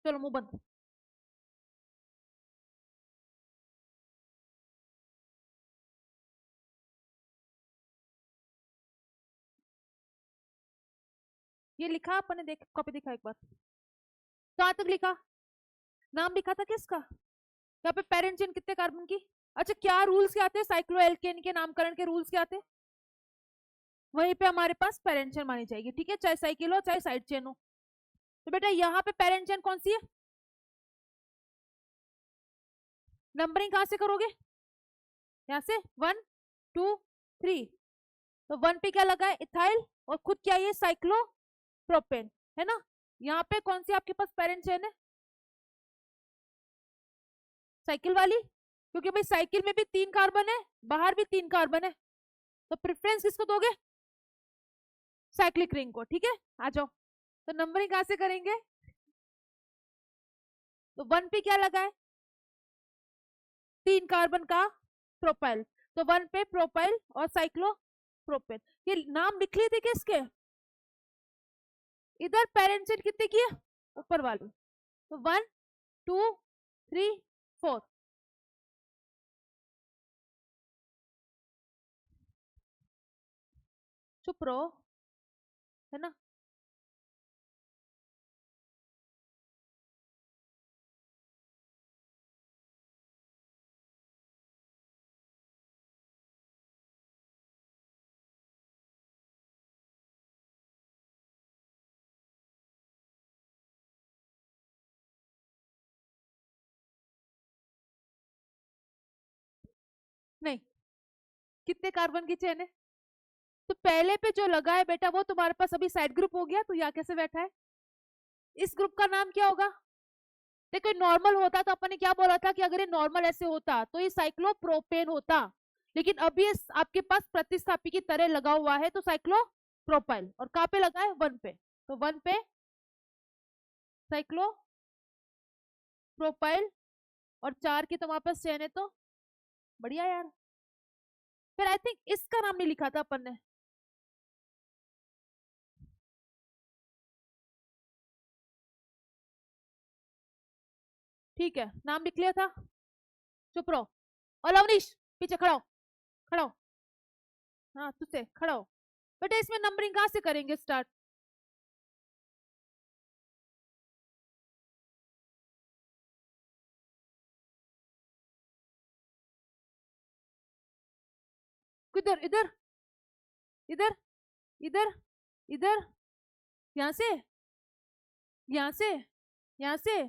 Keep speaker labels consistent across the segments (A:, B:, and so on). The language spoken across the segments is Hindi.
A: चलो मुंह बंद। ये लिखा अपन ने, देख कॉपी दिखा एक बार। कहाँ तक लिखा? नाम लिखा था किसका? यहाँ पे पेरेंट चेन कितने कार्बन की? अच्छा, क्या रूल्स क्या आते हैं साइक्लो एल्केन के नामकरण के? रूल्स क्या आते हैं? वहीं पे हमारे पास पेरेंट चेन मानी जाएगी, ठीक है, चाहे साइकिल हो चाहे साइड चेन हो। तो बेटा यहाँ पे पेरेंट चेन कौन सी है? नंबरिंग कहाँ से करोगे? यहाँ से 1 2 3। तो 1 पे क्या लगा है? इथाइल। और खुद क्या है? साइक्लो प्रोपेन, है ना। यहाँ पे कौन सी आपके पास पेरेंट चेन है? साइकिल वाली, क्योंकि भाई साइकिल में भी 3 कार्बन है, बाहर भी 3 कार्बन है। तो प्रेफरेंस किसको दोगे? साइक्लिक रिंग को, ठीक है। आ जाओ, तो नंबरिंग कहां से करेंगे? तो 1 पे क्या लगा है? 3 कार्बन का प्रोपाइल। तो 1 पे प्रोपाइल और साइक्लो प्रोपेन। ये नाम लिख लिए थे क्या इसके? इधर पेरेंट चेन कितने की है? ऊपर वाली। तो 1 2 3 4। चुप रहो, है ना। नहीं, कितने कार्बन की चेन है? तो पहले पे जो लगा है बेटा वो तुम्हारे पास अभी साइड ग्रुप हो गया, तो यहाँ कैसे बैठा है? इस ग्रुप का नाम क्या होगा? देखो नॉर्मल होता तो अपन ने क्या बोला था कि अगर ये नॉर्मल ऐसे होता तो ये साइक्लोप्रोपेन होता, लेकिन अभी ये आपके पास प्रतिस्थापी की तरह लगा हुआ है तो साइक्लोप्रोपाइल। और कहाँ पे लगा है? 1 पे। तो 1 पे साइक्लोप्रोपाइल और 4 की तुम्हारे पास चेन है, तो बढ़िया यार। फिर आई थिंक इसका नाम नहीं लिखा था अपन ने। ठीक है, नाम लिख लिया था। चुप रहो। और लवनीश, पीछे खड़ा हो, खड़ा हो। हाँ तुझसे खड़ा हो। बेटा इसमें नंबरिंग कहाँ से करेंगे स्टार्ट? किधर? इधर, इधर, इधर, इधर, यहाँ से, यहाँ से, यहाँ से,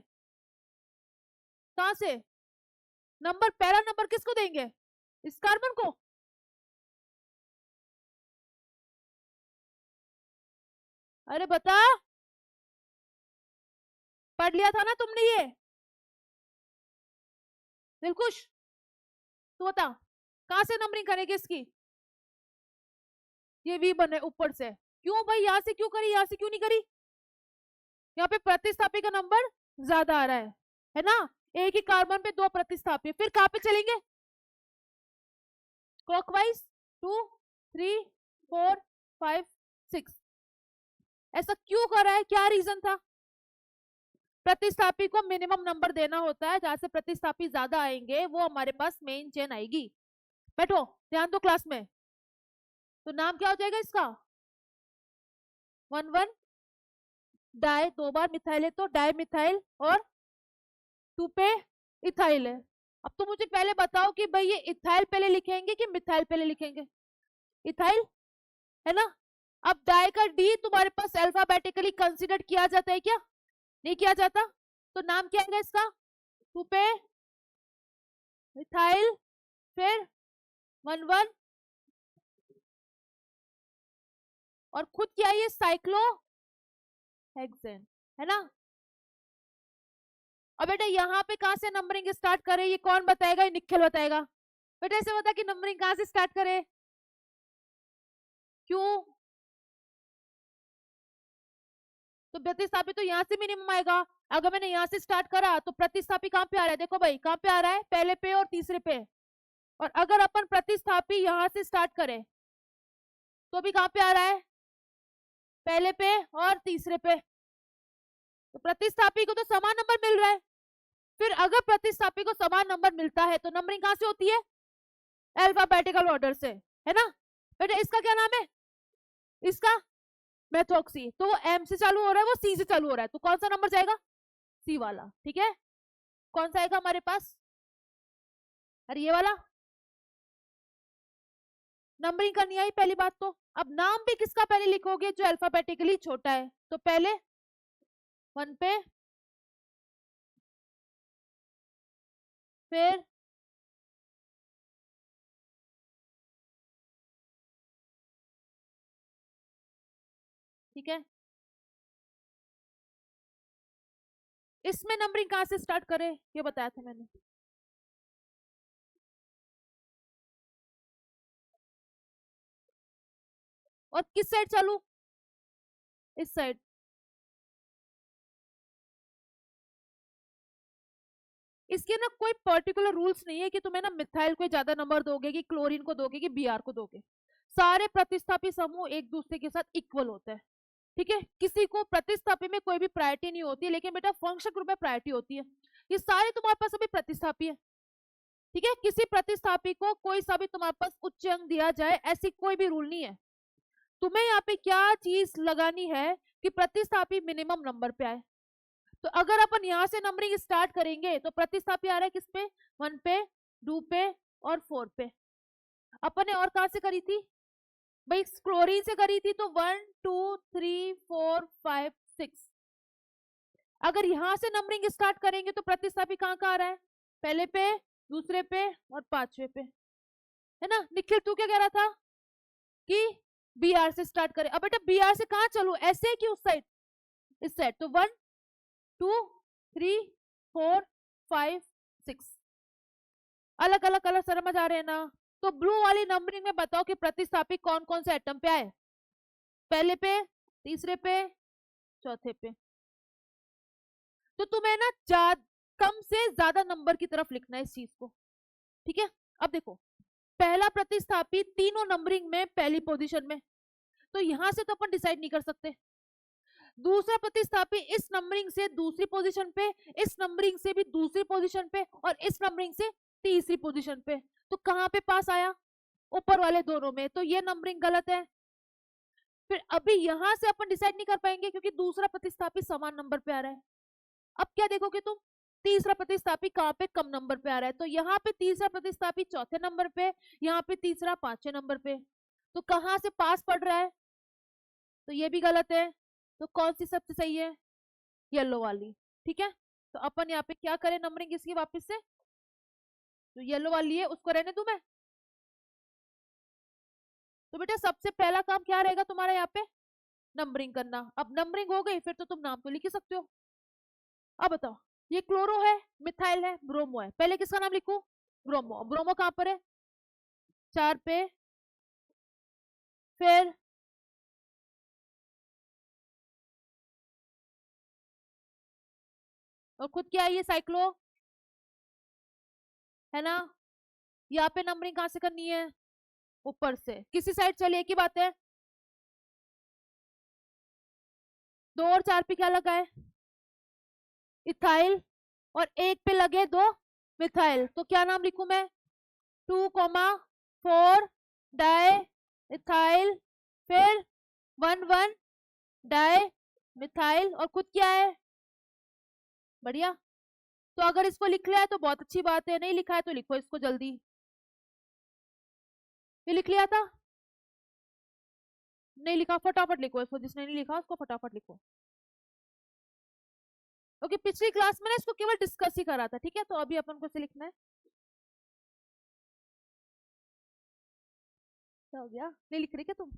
A: कहां से? नंबर, पहला नंबर किसको देंगे? इस कार्बन को? अरे बता, पढ़ लिया था ना तुमने ये? दिलकुश, तू बता, कहां से नंबरिंग करेंगे इसकी? ये वी बने ऊपर से। क्यों भाई, यहाँ से क्यों करी, यहाँ से क्यों नहीं करी? यहाँ पे प्रतिस्थापी का नंबर ज्यादा आ रहा है ना। एक ही कार्बन पे 2 प्रतिस्थापी, फिर कहां पे चलेंगे? क्लॉकवाइज। 2 3 4 5 6। ऐसा क्यों कर रहा है? क्या रीजन था? प्रतिस्थापी को मिनिमम नंबर देना होता है, जहां से प्रतिस्थापी ज्यादा आएंगे वो हमारे पास मेन चेन आएगी। बैठो, ध्यान दो क्लास में। तो नाम क्या हो जाएगा इसका? 1 1 डाई, 2 बार मिथाइल है तो डाई मिथाइल, और 2 पे इथाइल है। अब तो मुझे पहले बताओ कि भाई ये इथाइल पहले लिखेंगे कि मिथाइल पहले लिखेंगे? इथाइल, है ना। अब डाई का डी तुम्हारे पास अल्फाबेटिकली कंसिडर किया जाता है क्या? नहीं किया जाता। तो नाम क्या है इसका? 2 पे मिथाइल, फिर 1 1, और खुद क्या है? ये साइक्लो हेक्सेन, है ना। अब बेटा यहाँ पे कहां से नंबरिंग स्टार्ट करे, ये कौन बताएगा? ये निखिल बताएगा। बेटा ऐसे बता कि नंबरिंग कहां से स्टार्ट करे? क्यों? तो प्रतिस्थापी तो यहाँ से मिनिमम आएगा। अगर मैंने यहाँ से स्टार्ट करा तो प्रतिस्थापी कहाँ पे आ रहा है? देखो भाई कहाँ पे आ रहा है, पहले पे और तीसरे पे। और अगर अपन प्रतिस्थापी यहाँ से स्टार्ट करें तो भी कहाँ पे आ रहा है? पहले पे और तीसरे पे। तो प्रतिस्थापी को तो समान नंबर मिल रहा है। फिर अगर प्रतिस्थापी को समान नंबर मिलता है तो नंबरिंग कहां से होती है? अल्फाबेटिकल ऑर्डर से, है ना बेटा। इसका क्या नाम है? इसका मेथोक्सी। तो वो एम से चालू हो रहा है, वो सी से चालू हो रहा है, तो कौन सा नंबर जाएगा? सी वाला। ठीक है, कौन सा आएगा हमारे पास? अरे ये वाला। नंबरिंग करनी आई पहली बात तो। अब नाम भी किसका पहले लिखोगे? जो अल्फाबेटिकली छोटा है। तो पहले 1 पे, फिर ठीक है, इसमें नंबरिंग कहां से स्टार्ट करें ये बताया था मैंने। और किस साइड चालू? इस साइड। इसके ना कोई पर्टिकुलर रूल्स नहीं है कि तुम्हें ना मिथाइल को ज्यादा नंबर दोगे कि क्लोरीन को दोगे कि बीआर को दोगे। सारे प्रतिस्थापी समूह एक दूसरे के साथ इक्वल होते हैं। ठीक है, किसी को प्रतिस्थापी में कोई भी प्रायोरिटी नहीं होती है, लेकिन बेटा फंक्शन ग्रुप में प्रायोरिटी होती है। ये सारे तुम्हारे पास अभी प्रतिस्थापी है। ठीक है, किसी प्रतिस्थापी को कोई सा भी तुम्हारे पास उच्च अंक दिया जाए ऐसी कोई भी रूल नहीं है। तुम्हें यहाँ पे क्या चीज लगानी है कि प्रतिस्थापी मिनिमम नंबर पे आए। तो अगर अपन यहाँ से नंबरिंग स्टार्ट करेंगे तो प्रतिस्थापी आ रहा है किस पे? 1 पे, 2 पे और 4 पे। अपन ने और कहां से करी थी भाई? क्लोरीन से करी थी, तो 1 2 3 4 5 6। अगर यहां से नंबरिंग स्टार्ट करेंगे तो प्रतिस्थापी कहां कहां आ रहा है? पहले पे, दूसरे पे और पांचवे पे, है ना। निखिल तू क्या कह रहा था कि बी आर से स्टार्ट करें? अब बेटा बी आर से कहां चलू? ऐसे कि उस साइड? इस साइड। तो 1 2 3 4 5 6 अलग अलग कलर समझ आ रहे हैं ना। तो ब्लू वाली नंबरिंग में बताओ कि प्रतिस्थापी कौन कौन से एटम पे आए? पहले पे, तीसरे पे, चौथे पे। तो तुम्हें ना कम से ज्यादा नंबर की तरफ लिखना है इस चीज को। ठीक है, अब देखो, पहला प्रतिस्थापी तीनों नंबरिंग में पहली पोजीशन में, तो यहां से तो अपन डिसाइड नहीं कर सकते। दूसरा प्रतिस्थापी इस नंबरिंग से दूसरी पोजीशन पे, इस नंबरिंग से भी दूसरी पोजीशन पे और इस नंबरिंग से तीसरी पोजीशन पे। तो कहां पे पास आया? ऊपर वाले दोनों में, तो ये नंबरिंग गलत है। फिर अभी यहां से अपन डिसाइड नहीं कर पाएंगे क्योंकि दूसरा प्रतिस्थापी समान नंबर पे आ रहा है। अब क्या देखोगे तुम? तीसरा प्रतिस्थापी कहां पे कम नंबर पे आ रहा है, तो यहाँ पे तीसरा प्रतिस्थापी चौथे नंबर पे, यहाँ पे तीसरा पांचवें नंबर पे। तो कहां से पास पड़ रहा है? तो ये भी गलत है। तो कौन सी सबसे सही है? येलो वाली। ठीक है, तो अपन यहाँ पे क्या करें नंबरिंग इसकी वापस से? जो येलो वाली है उसको रहने दूं मैं। तो बेटा सबसे पहला काम क्या रहेगा तुम्हारा यहाँ पे? नंबरिंग करना। अब नंबरिंग हो गई फिर तो तुम नाम तो लिख ही सकते हो। अब बताओ, ये क्लोरो है, मिथाइल है, ब्रोमो है, पहले किसका नाम लिखूं? ब्रोमो। ब्रोमो कहां पर है? 4 पे, फिर और खुद क्या है? ये साइक्लो, है ना। यहाँ पे नंबरिंग कहां से करनी है? ऊपर से। किसी साइड चलिए, एक ही बात है। 2 और 4 पे क्या लगा है? इथाइल। और 1 पे लगे 2 मिथाइल, तो क्या नाम लिखूं मैं? 2,4 डाई इथाइल, फिर 1,1 डाई मिथाइल, और खुद क्या है? बढ़िया। तो अगर इसको लिख लिया है तो बहुत अच्छी बात है, नहीं लिखा है तो लिखो इसको जल्दी। ये लिख लिया था? नहीं लिखा? फटाफट लिखो इसको, जिसने नहीं लिखा उसको फटाफट लिखो। ओके, पिछली क्लास में ना इसको केवल डिस्कस ही करा था, ठीक है। तो अभी अपन को इसे लिखना है। क्या हो गया, नहीं लिख रही क्या तुम?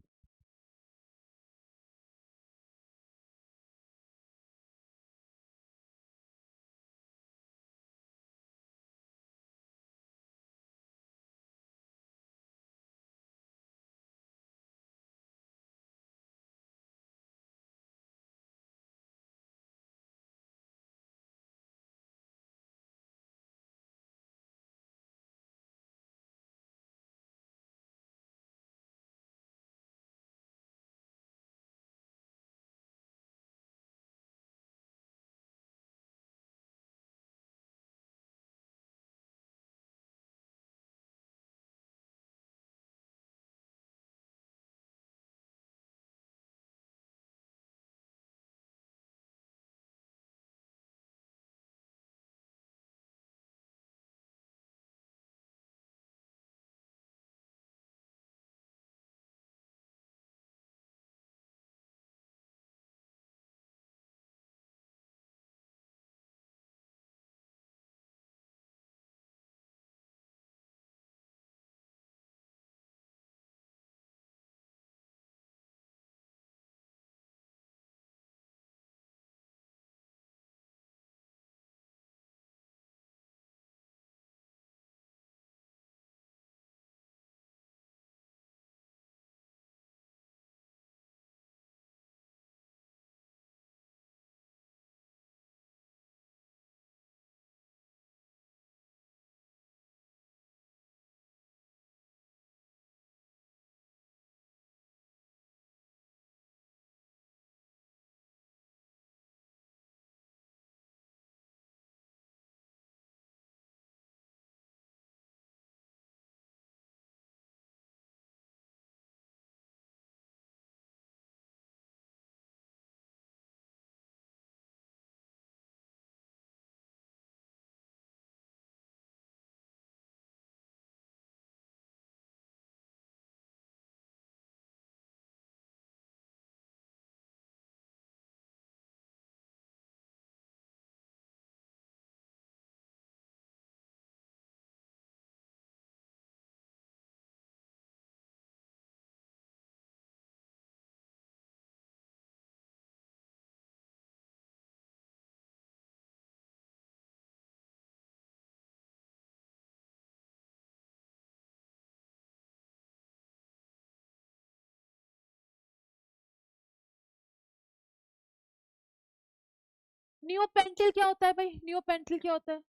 A: नियोपेंटिल क्या होता है भाई? नियोपेंटिल क्या होता है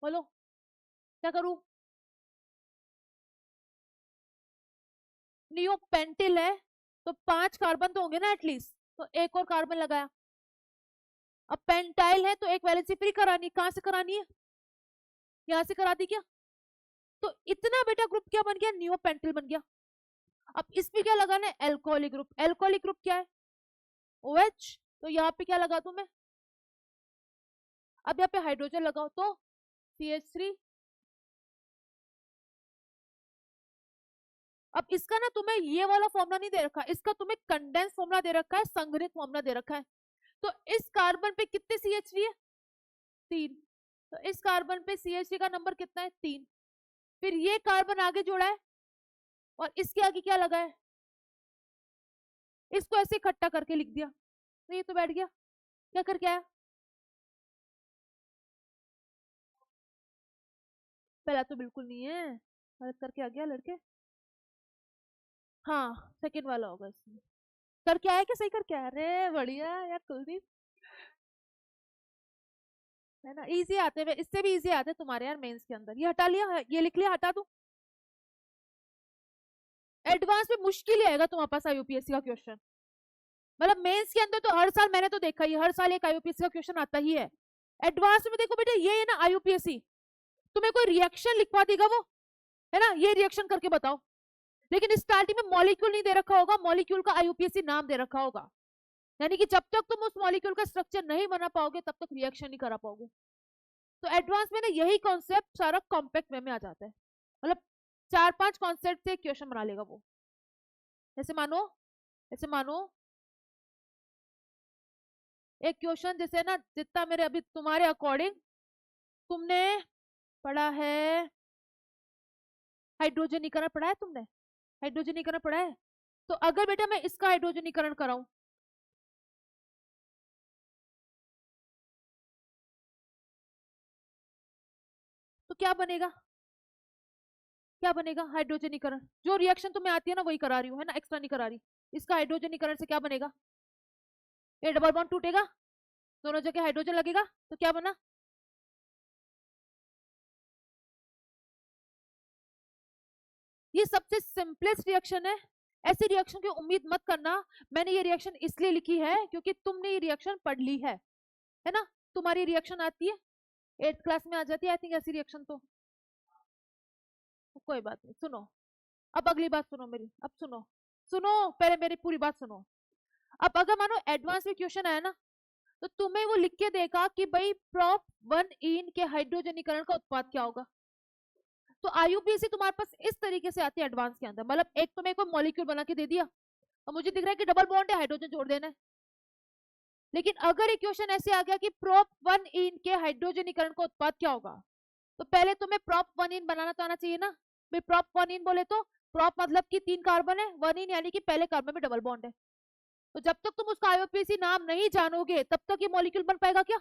A: बोलो, क्या करूं? नियोपेंटिल है तो 5 कार्बन तो होंगे ना एटलीस्ट, तो एक और कार्बन लगाया। अब पेंटाइल है तो एक वैलेंसी फ्री करानी, कहां से करानी है? यहां से करा दी क्या? तो इतना बेटा ग्रुप क्या बन गया? नियोपेंटिल बन गया। अब इसमें क्या लगाना है? Alcoholic group. एल्कोहलिक ग्रुप क्या है? OH। तो यहाँ पे क्या लगा दूं मैं? अब यहाँ पे हाइड्रोजन लगाओ तो CH3। अब इसका ना तुम्हें ये वाला फॉर्मूला नहीं दे रखा, इसका तुम्हें कंडेंस फॉर्मूला दे रखा है, संग्रहित फॉर्मूला दे रखा है। तो इस कार्बन पे कितने CH3 है? 3। तो इस कार्बन पे CH3 का नंबर कितना है? 3। फिर ये कार्बन आगे जोड़ा है और इसके आगे क्या लगा है? इसको ऐसे इकट्ठा करके लिख दिया, तो ये तो बैठ गया। क्या करके आया? पहला तो बिल्कुल नहीं है, गलत करके आ गया लड़के। हाँ सेकंड वाला होगा इसमें। करके आया क्या? सही करके आया? अरे बढ़िया यार कुलदीप, है ना? इजी आते हैं, इससे भी इजी आते हैं तुम्हारे यार मेंस के अंदर। ये हटा लिया, ये लिख लिया, हटा दूं? एडवांस में मुश्किल ही आएगा तुम्हारे पास IUPAC का क्वेश्चन। मतलब मेंस के अंदर तो हर साल मैंने तो देखा ही, हर साल एक IUPAC का क्वेश्चन आता ही है। एडवांस में देखो बेटा, ये है ना IUPAC, तुम्हें कोई रिएक्शन लिखवा देगा वो, है ना? ये रिएक्शन करके बताओ, लेकिन स्टार्टिंग में मॉलिक्यूल नहीं दे रखा होगा, मॉलिक्यूल का IUPAC नाम दे रखा होगा। यानी कि जब तक तुम उस मॉलिक्यूल का स्ट्रक्चर नहीं बना पाओगे तब तक रिएक्शन नहीं करा पाओगे। तो एडवांस में ना यही कॉन्सेप्ट सारा कॉम्पैक्ट वे में आ जाता है, मतलब 4-5 कॉन्सेप्ट से क्वेश्चन बना लेगा वो। जैसे मानो, ऐसे मानो एक क्वेश्चन जैसे ना, जितना मेरे अभी तुम्हारे अकॉर्डिंग तुमने पढ़ा है, हाइड्रोजनीकरण पढ़ा है तुमने? हाइड्रोजनीकरण पढ़ा है? तो अगर बेटा मैं इसका हाइड्रोजनीकरण कराऊं तो क्या बनेगा? क्या बनेगा? हाइड्रोजनीकरण। जो रिएक्शन तुम्हें आती है ना वही करा रही हूँ, है ना? एक्स्ट्रा नहीं करा रही। इसका हाइड्रोजनीकरण से क्या बनेगा? ये डबल बॉन्ड टूटेगा, दोनों जगह हाइड्रोजन लगेगा, तो क्या बना? ये सबसे सिंपलेस्ट रिएक्शन है। ऐसी रिएक्शन की उम्मीद मत करना। मैंने ये रिएक्शन इसलिए लिखी है क्योंकि तुमने ये रिएक्शन पढ़ ली है ना? तुम्हारी रिएक्शन आती है 8th क्लास में आ जाती है आई थिंक ऐसी रिएक्शन तो कोई बात नहीं। सुनो, अब अगली बात सुनो मेरी, अब सुनो, सुनो पहले मेरी पूरी बात सुनो। अब अगर मानो एडवांस में क्वेश्चन आया ना, तो तुम्हें वो लिख के देगा कि भाई प्रोप 1 इन के हाइड्रोजनीकरण का उत्पाद क्या होगा। तो IUPAC तुम्हारे पास इस तरीके से आती है एडवांस के अंदर, मतलब एक तो मेरे को मॉलिक्यूल बना के दे दिया और मुझे दिख रहा है कि डबल बॉन्ड है, हाइड्रोजन जोड़ देना है। लेकिन अगर एक क्वेश्चन ऐसे आ गया कि प्रोप 1 इन के हाइड्रोजनीकरण का उत्पाद क्या होगा, तो पहले तुम्हें प्रोप 1 इन बनाना तो आना चाहिए ना। भाई प्रोप 1 इन बोले तो प्रोप मतलब कि 3 कार्बन है, 1 इन यानी कि पहले कार्बन में डबल बॉन्ड है। तो जब तक तुम उसका IUPAC नाम नहीं जानोगे तब तक ये मॉलिक्यूल बन पाएगा क्या?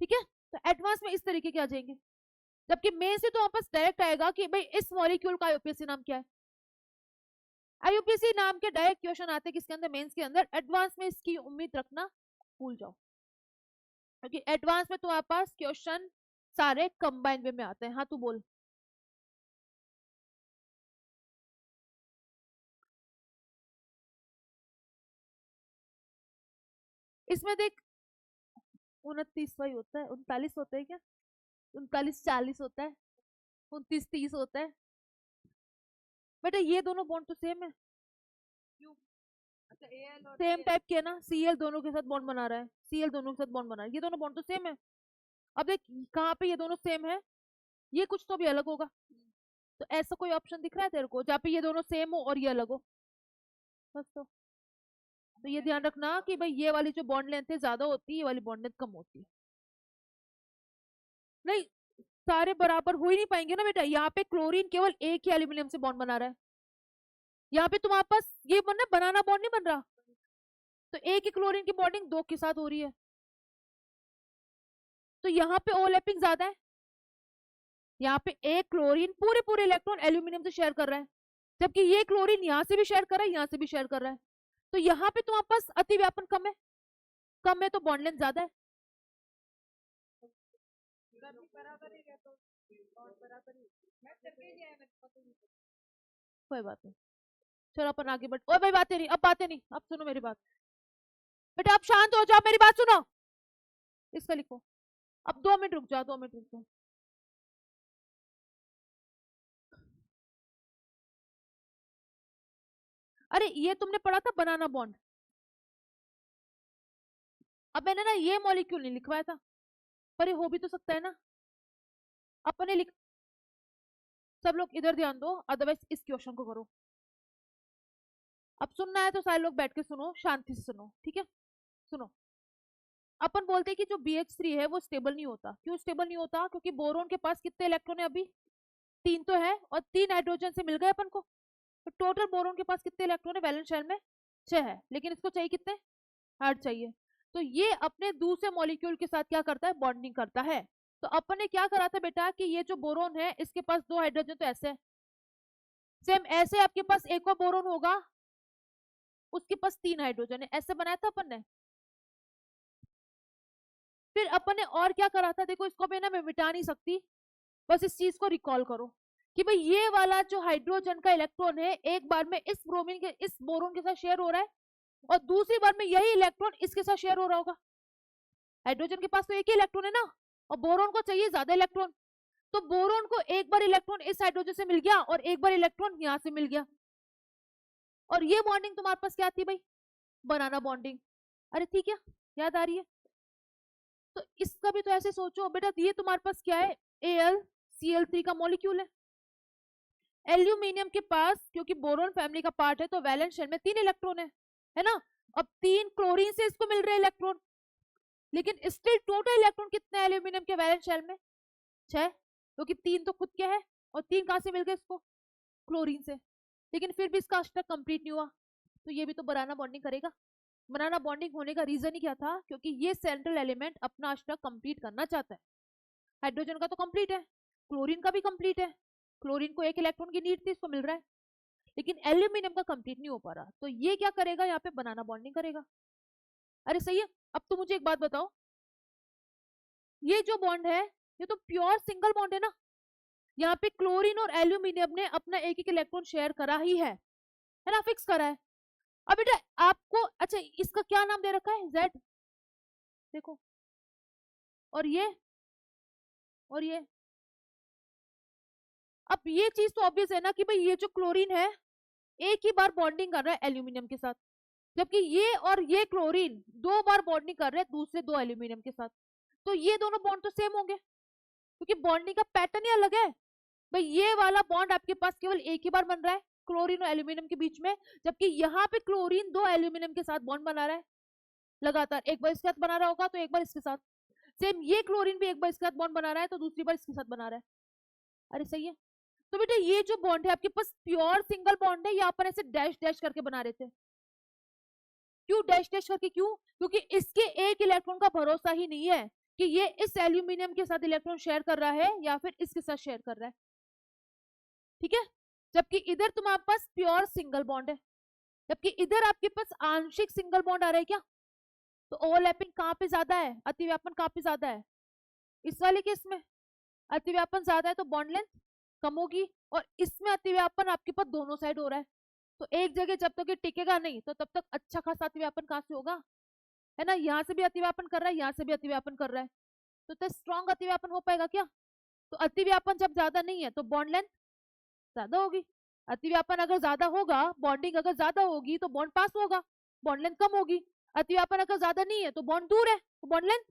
A: ठीक है, तो एडवांस में इस तरीके के आ जाएंगे, जबकि मेन से तो वापस डायरेक्ट आएगा कि भाई इस मॉलिक्यूल का IUPAC नाम क्या है। IUPAC नाम के डायरेक्ट क्वेश्चन आते हैं किसके अंदर? मेंस के अंदर। एडवांस में इसकी उम्मीद रखना भूल जाओ, क्योंकि एडवांस में तुम्हारे पास क्वेश्चन सारे कंबाइन वे में आते हैं। हाँ तू बोल। इसमें देख 29 ही होता है, 39 होता है क्या? 39-40 होता है, 29-30 होता है। बेटा ये दोनों बॉन्ड तो सेम है,
B: अच्छा AL और
A: सेम
B: CL
A: टाइप के है ना। Cl दोनों के साथ बॉन्ड बना रहा है, Cl दोनों के साथ बॉन्ड बना रहा है, ये दोनों बॉन्ड तो सेम है। अब देख कहाँ पे ये दोनों सेम है, ये कुछ तो भी अलग होगा। तो ऐसा कोई ऑप्शन दिख रहा है तेरे को जहाँ पे ये दोनों सेम हो और ये अलग हो? बस तो ये ध्यान रखना कि भाई ये वाली जो बॉन्ड लेंथ है ज्यादा होती है, ये वाली बॉन्ड लेंथ कम होती है। नहीं, सारे बराबर हो ही नहीं पाएंगे ना बेटा। यहाँ पे क्लोरीन केवल एक ही एल्यूमिनियम से बॉन्ड बना रहा है, यहाँ पे तुम्हारे पास ये बनना बनाना बॉन्ड नहीं बन रहा, तो एक ही क्लोरीन की बॉन्डिंग दो के साथ हो रही है, तो यहाँ पे ओवरलैपिंग ज्यादा है। यहाँ पे एक क्लोरीन पूरे पूरे इलेक्ट्रॉन एल्यूमिनियम से शेयर कर रहा है, जबकि ये क्लोरीन यहाँ से भी शेयर कर रहा है, यहाँ से भी शेयर कर रहा है, तो यहाँ पे तुम्हारे पास अतिव्यापन कम है। कम है तो बॉन्ड लेंथ ज्यादा है। कोई बात नहीं, चलो अपन आगे बढ़। ओए भाई बातें नहीं, अब बातें नहीं, अब सुनो मेरी बात। बेटा आप शांत हो जाओ, मेरी बात सुनो। इसका लिखो। अब 2 मिनट रुक जाओ, 2 मिनट रुक जाओ। अरे ये तुमने पढ़ा था बनाना बॉन्ड। अब मैंने ना ये मॉलिक्यूल नहीं लिखवाया था, पर ये हो भी तो सकता है ना। अपने लिख, सब लोग इधर ध्यान दो, अदरवाइज इस क्वेश्चन को करो। अब सुनना है तो सारे लोग बैठ के सुनो, शांति से सुनो, ठीक है। सुनो, अपन बोलते हैं कि जो BH3 है वो स्टेबल नहीं होता। क्यों स्टेबल नहीं होता? क्योंकि बोरोन के पास कितने इलेक्ट्रॉन है? अभी 3 तो है, और 3 हाइड्रोजन से मिल गए अपन को। तो टोटल बोरोन के पास कितने इलेक्ट्रॉन है वैलेंस शेल में? 6 है, लेकिन इसको चाहिए कितने? 8 चाहिए। तो ये अपने दूसरे मॉलिक्यूल के साथ क्या करता है? बॉन्डिंग करता है। तो अपन ने क्या करा था बेटा कि ये जो बोरोन है इसके पास 2 हाइड्रोजन तो ऐसे है, सेम ऐसे आपके पास एक और बोरोन होगा, उसके पास 3 हाइड्रोजन है, ऐसे बनाया था अपन ने। फिर अपन ने और क्या करा था? देखो इसको भी ना मैं मिटा नहीं सकती, बस इस चीज को रिकॉल करो कि भाई ये वाला जो हाइड्रोजन का इलेक्ट्रॉन है एक बार में इस ब्रोमीन के, इस बोरोन के साथ शेयर हो रहा है, और दूसरी बार में यही इलेक्ट्रॉन इसके साथ शेयर हो रहा होगा। हाइड्रोजन के पास तो एक ही इलेक्ट्रॉन है ना, और बोरोन को चाहिए ज्यादा इलेक्ट्रॉन। तो बोरोन को एक बार इलेक्ट्रॉन इस हाइड्रोजन से मिल गया और एक बार इलेक्ट्रॉन यहां से मिल गया, और ये बॉन्डिंग तुम्हारे पास क्या थी भाई? बनाना बॉन्डिंग। अरे ठीक है, याद आ रही है? तो इसका भी तो ऐसे सोचो बेटा, ये तुम्हारे पास क्या है? AlCl3 का मॉलिक्यूल है। एल्यूमिनियम के पास क्योंकि बोरोन फैमिली का पार्ट है तो वैलेंस शेल में 3 इलेक्ट्रॉन है ना। अब 3 क्लोरीन से इसको मिल रहे इलेक्ट्रॉन, लेकिन स्टिल टोटल इलेक्ट्रॉन कितने हैं एल्यूमिनियम के वैलेंस शेल में? 6, क्योंकि 3 तो खुद के है, और 3 कहां से मिल गए इसको? क्लोरीन से। लेकिन फिर भी इसका अष्टक कंप्लीट नहीं हुआ, तो ये भी तो बनाना बॉन्डिंग करेगा। बनाना बॉन्डिंग होने का रीजन ही क्या था? क्योंकि ये सेंट्रल एलिमेंट अपना अष्टक कंप्लीट करना चाहता है। हाइड्रोजन का तो कंप्लीट है, क्लोरीन का भी कंप्लीट है, क्लोरीन को 1 इलेक्ट्रॉन की नीड थी, इसको मिल रहा है, लेकिन एल्यूमिनियम का कंप्लीट नहीं हो पा रहा, तो ये क्या करेगा? यहाँ पे बनाना बॉन्डिंग करेगा। अरे सही है। अब तो मुझे एक बात बताओ, ये जो बॉन्ड है ये तो प्योर सिंगल बॉन्ड है ना। यहाँ पे क्लोरीन और एल्यूमिनियम ने अपना एक एक इलेक्ट्रॉन शेयर करा ही है ना, फिक्स करा है। अब बेटा आपको, अच्छा इसका क्या नाम दे रखा है? Z, देखो, और ये अब ये चीज तो ऑब्वियस है ना कि भाई ये जो क्लोरीन है एक ही बार बॉन्डिंग कर रहा है एल्यूमिनियम के साथ, जबकि ये और ये क्लोरीन 2 बार बॉन्डिंग कर रहे हैं दूसरे 2 एल्यूमिनियम के साथ। तो ये दोनों बॉन्ड तो सेम होंगे, क्योंकि बॉन्डिंग का पैटर्न ही अलग है। भाई ये वाला बॉन्ड आपके पास केवल एक ही बार बन रहा है क्लोरीन और एल्यूमिनियम के बीच में, जबकि यहाँ पे क्लोरीन 2 एल्यूमिनियम के साथ बॉन्ड बना रहा है लगातार। एक बार इसके साथ बना रहा होगा तो एक बार इसके साथ, सेम ये क्लोरीन भी एक बार इसके साथ बॉन्ड बना रहा है तो दूसरी बार इसके साथ बना रहा है। अरे सही है। तो बेटा ये जो बॉन्ड है आपके पास प्योर सिंगल बॉन्ड है, या अपन ऐसे डैश डैश करके बना रहे थे? क्यों डैश डैश करके? क्यों? क्योंकि इसके एक इलेक्ट्रॉन का भरोसा ही नहीं है कि ये इस एल्यूमिनियम के साथ इलेक्ट्रॉन शेयर कर रहा है या फिर इसके साथ शेयर कर रहा है, ठीक है। जबकि इधर तुम्हारे पास प्योर सिंगल बॉन्ड है, जबकि इधर आपके पास आंशिक सिंगल बॉन्ड आ रहा है क्या? तो ओवरलैपिंग कहाँ पे ज्यादा है? अतिव्यापन कहाँ पे ज्यादा है? इस वाले केस में अतिव्यापन ज्यादा है तो बॉन्ड लेंथ कम होगी, और इसमें अतिव्यापन आपके पास दोनों साइड हो रहा है, तो एक जगह जब तक ये टिकेगा नहीं तो तब तक अच्छा खासा अतिव्यापन कहाँ से होगा? है ना, यहाँ से भी अतिव्यापन कर रहा है, यहाँ से भी अतिव्यापन कर रहा है, तो स्ट्रॉन्ग अतिव्यापन हो पाएगा क्या? तो अतिव्यापन जब ज्यादा नहीं है तो बॉन्ड लेंथ ज्यादा होगी। अतिव्यापन अगर ज्यादा होगा, बॉन्डिंग अगर ज्यादा होगी तो बॉन्ड पास होगा, बॉन्ड लेंथ कम होगी। अतिव्यापन अगर ज्यादा नहीं है तो बॉन्ड दूर है, तो बॉन्ड लेंथ,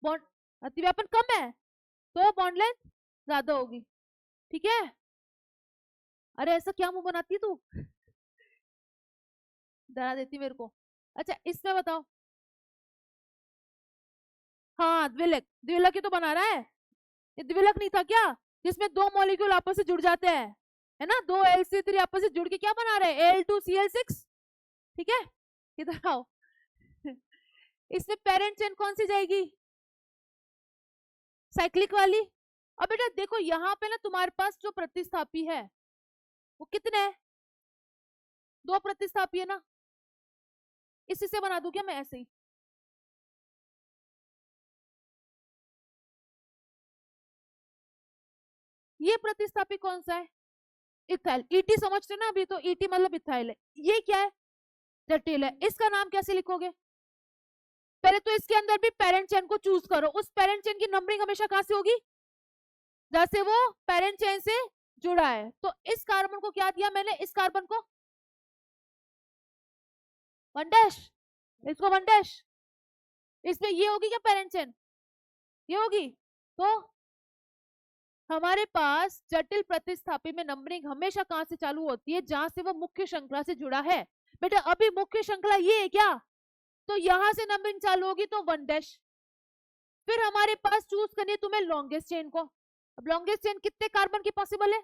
A: बॉन्ड अतिव्यापन कम है तो बॉन्ड लेंथ ज्यादा होगी, ठीक है। अरे ऐसा क्या मुंह बनाती है तू? डरा देती मेरे को। अच्छा इसमें बताओ, हाँ द्विलक, द्विलक ही तो बना रहा है। ये द्विलक नहीं था क्या, जिसमें 2 मॉलिक्यूल आपस से जुड़ जाते हैं, है ना, 2 Lc3 आपस से जुड़ के क्या बना रहे हैं? Al2Cl6, ठीक है। इधर आओ। इसमें पेरेंट चेन कौन सी जाएगी? साइक्लिक वाली। अब बेटा देखो यहाँ पे ना तुम्हारे पास जो प्रतिस्थापी है वो कितने हैं? 2 प्रतिस्थापी है ना। इसी से बना दूं क्या मैं ऐसे ही? ये प्रतिस्थापी कौन सा है? इथाइल। ईटी समझते हो ना अभी, तो ईटी मतलब इथाइल है। ये क्या है? जटिल है। इसका नाम कैसे लिखोगे? पहले तो इसके अंदर भी पेरेंट चेन को चूज करो। उस पेरेंट चेन की नंबरिंग हमेशा कहां से होगी? जैसे वो पेरेंट चेन से जुड़ा है। तो इस कार्बन को क्या दिया मैंने? इस कार्बन को 1 डैश, इसको 1 डैश। इसमें ये होगी क्या पेरेंट चेन? ये होगी। तो हमारे पास जटिल प्रतिस्थापी में नंबरिंग हमेशा कहां से चालू होती है? जहां से वो मुख्य श्रृंखला से जुड़ा है। बेटा अभी मुख्य श्रृंखला ये है क्या? तो यहां से नंबरिंग चालू होगी, तो 1 डैश। फिर हमारे पास चूज करनी है तुम्हें लॉन्गेस्ट चेन को। अब लॉन्गेस्ट चेन कितने कार्बन की पॉसिबल है?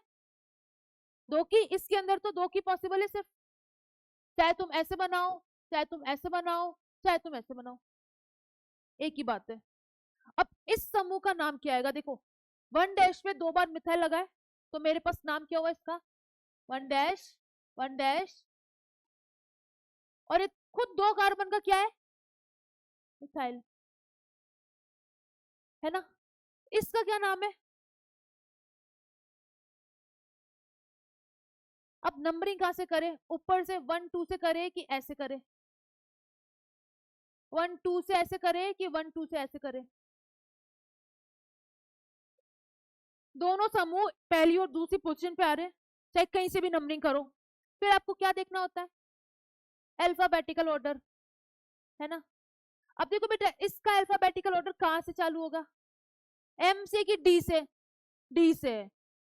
A: 2 की। इसके अंदर तो 2 की पॉसिबल है सिर्फ। चाहे तुम ऐसे बनाओ, चाहे तुम ऐसे बनाओ, चाहे तुम ऐसे बनाओ, एक ही बात है। अब इस समूह का नाम क्या आएगा? देखो 1 डैश में 2 बार मिथाइल लगा है, तो मेरे पास नाम क्या होगा इसका? 1 डैश, 1 डैश। और ये खुद 2 कार्बन का क्या है? मिथाइल, है ना? इसका क्या नाम है? अब नंबरिंग कहां से करें? ऊपर से 1 2 से करे कि ऐसे करे? 1 2 से ऐसे करे कि 1 2 से ऐसे करे? दोनों समूह पहली और दूसरी पोजीशन पे आ रहे हैं, चाहे कहीं से भी नंबरिंग करो। फिर आपको क्या देखना होता है? अल्फाबेटिकल ऑर्डर, है ना? अब देखो बेटा, इसका अल्फाबेटिकल ऑर्डर कहां से चालू होगा? एम से कि डी से? डी से।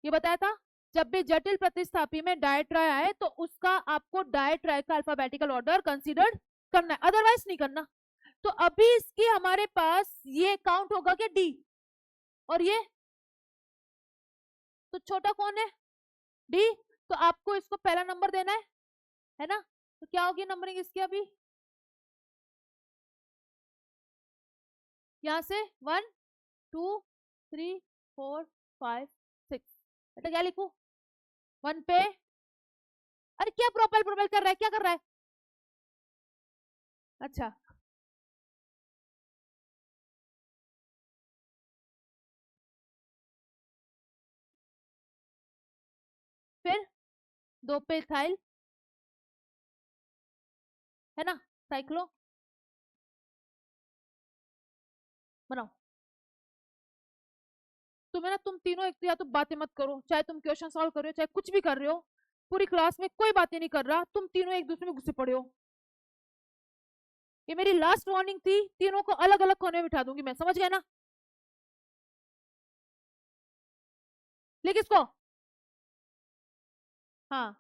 A: ये बताया था। जब भी जटिल प्रतिस्थापी में डायट्राय आए तो उसका आपको डायट्राय का अल्फाबेटिकल ऑर्डर कंसीडर करना है, अदरवाइज नहीं करना। तो अभी इसकी हमारे पास ये काउंट होगा क्या? डी। और ये तो छोटा कौन है? डी। तो आपको इसको पहला नंबर देना है ना? तो क्या होगी नंबरिंग इसकी? अभी यहां से 1 2 3 4 5 6। बेटा क्या लिखू? 1 पे। अरे क्या प्रोपाइल प्रोपाइल कर रहा है? क्या कर रहा है? अच्छा, फिर 2 पे इथाइल, है ना? साइक्लो बनाओ। तुम्हें ना, तुम तीनों एक तो या तो बातें मत करो, चाहे तुम क्वेश्चन सॉल्व कर रहे हो चाहे कुछ भी कर रहे हो। पूरी क्लास में कोई बातें नहीं कर रहा, तुम तीनों एक दूसरे में घुसे पड़े हो। ये मेरी लास्ट वार्निंग थी, तीनों को अलग अलग कोने में बिठा दूंगी मैं, समझ गए ना? लिख इसको। हाँ।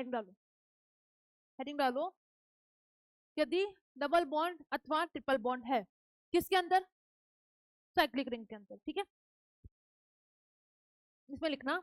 A: हेडिंग डालो, हेडिंग डालो, यदि डबल बॉन्ड अथवा ट्रिपल बॉन्ड है किसके अंदर, साइक्लिक रिंग के अंदर। ठीक है, इसमें लिखना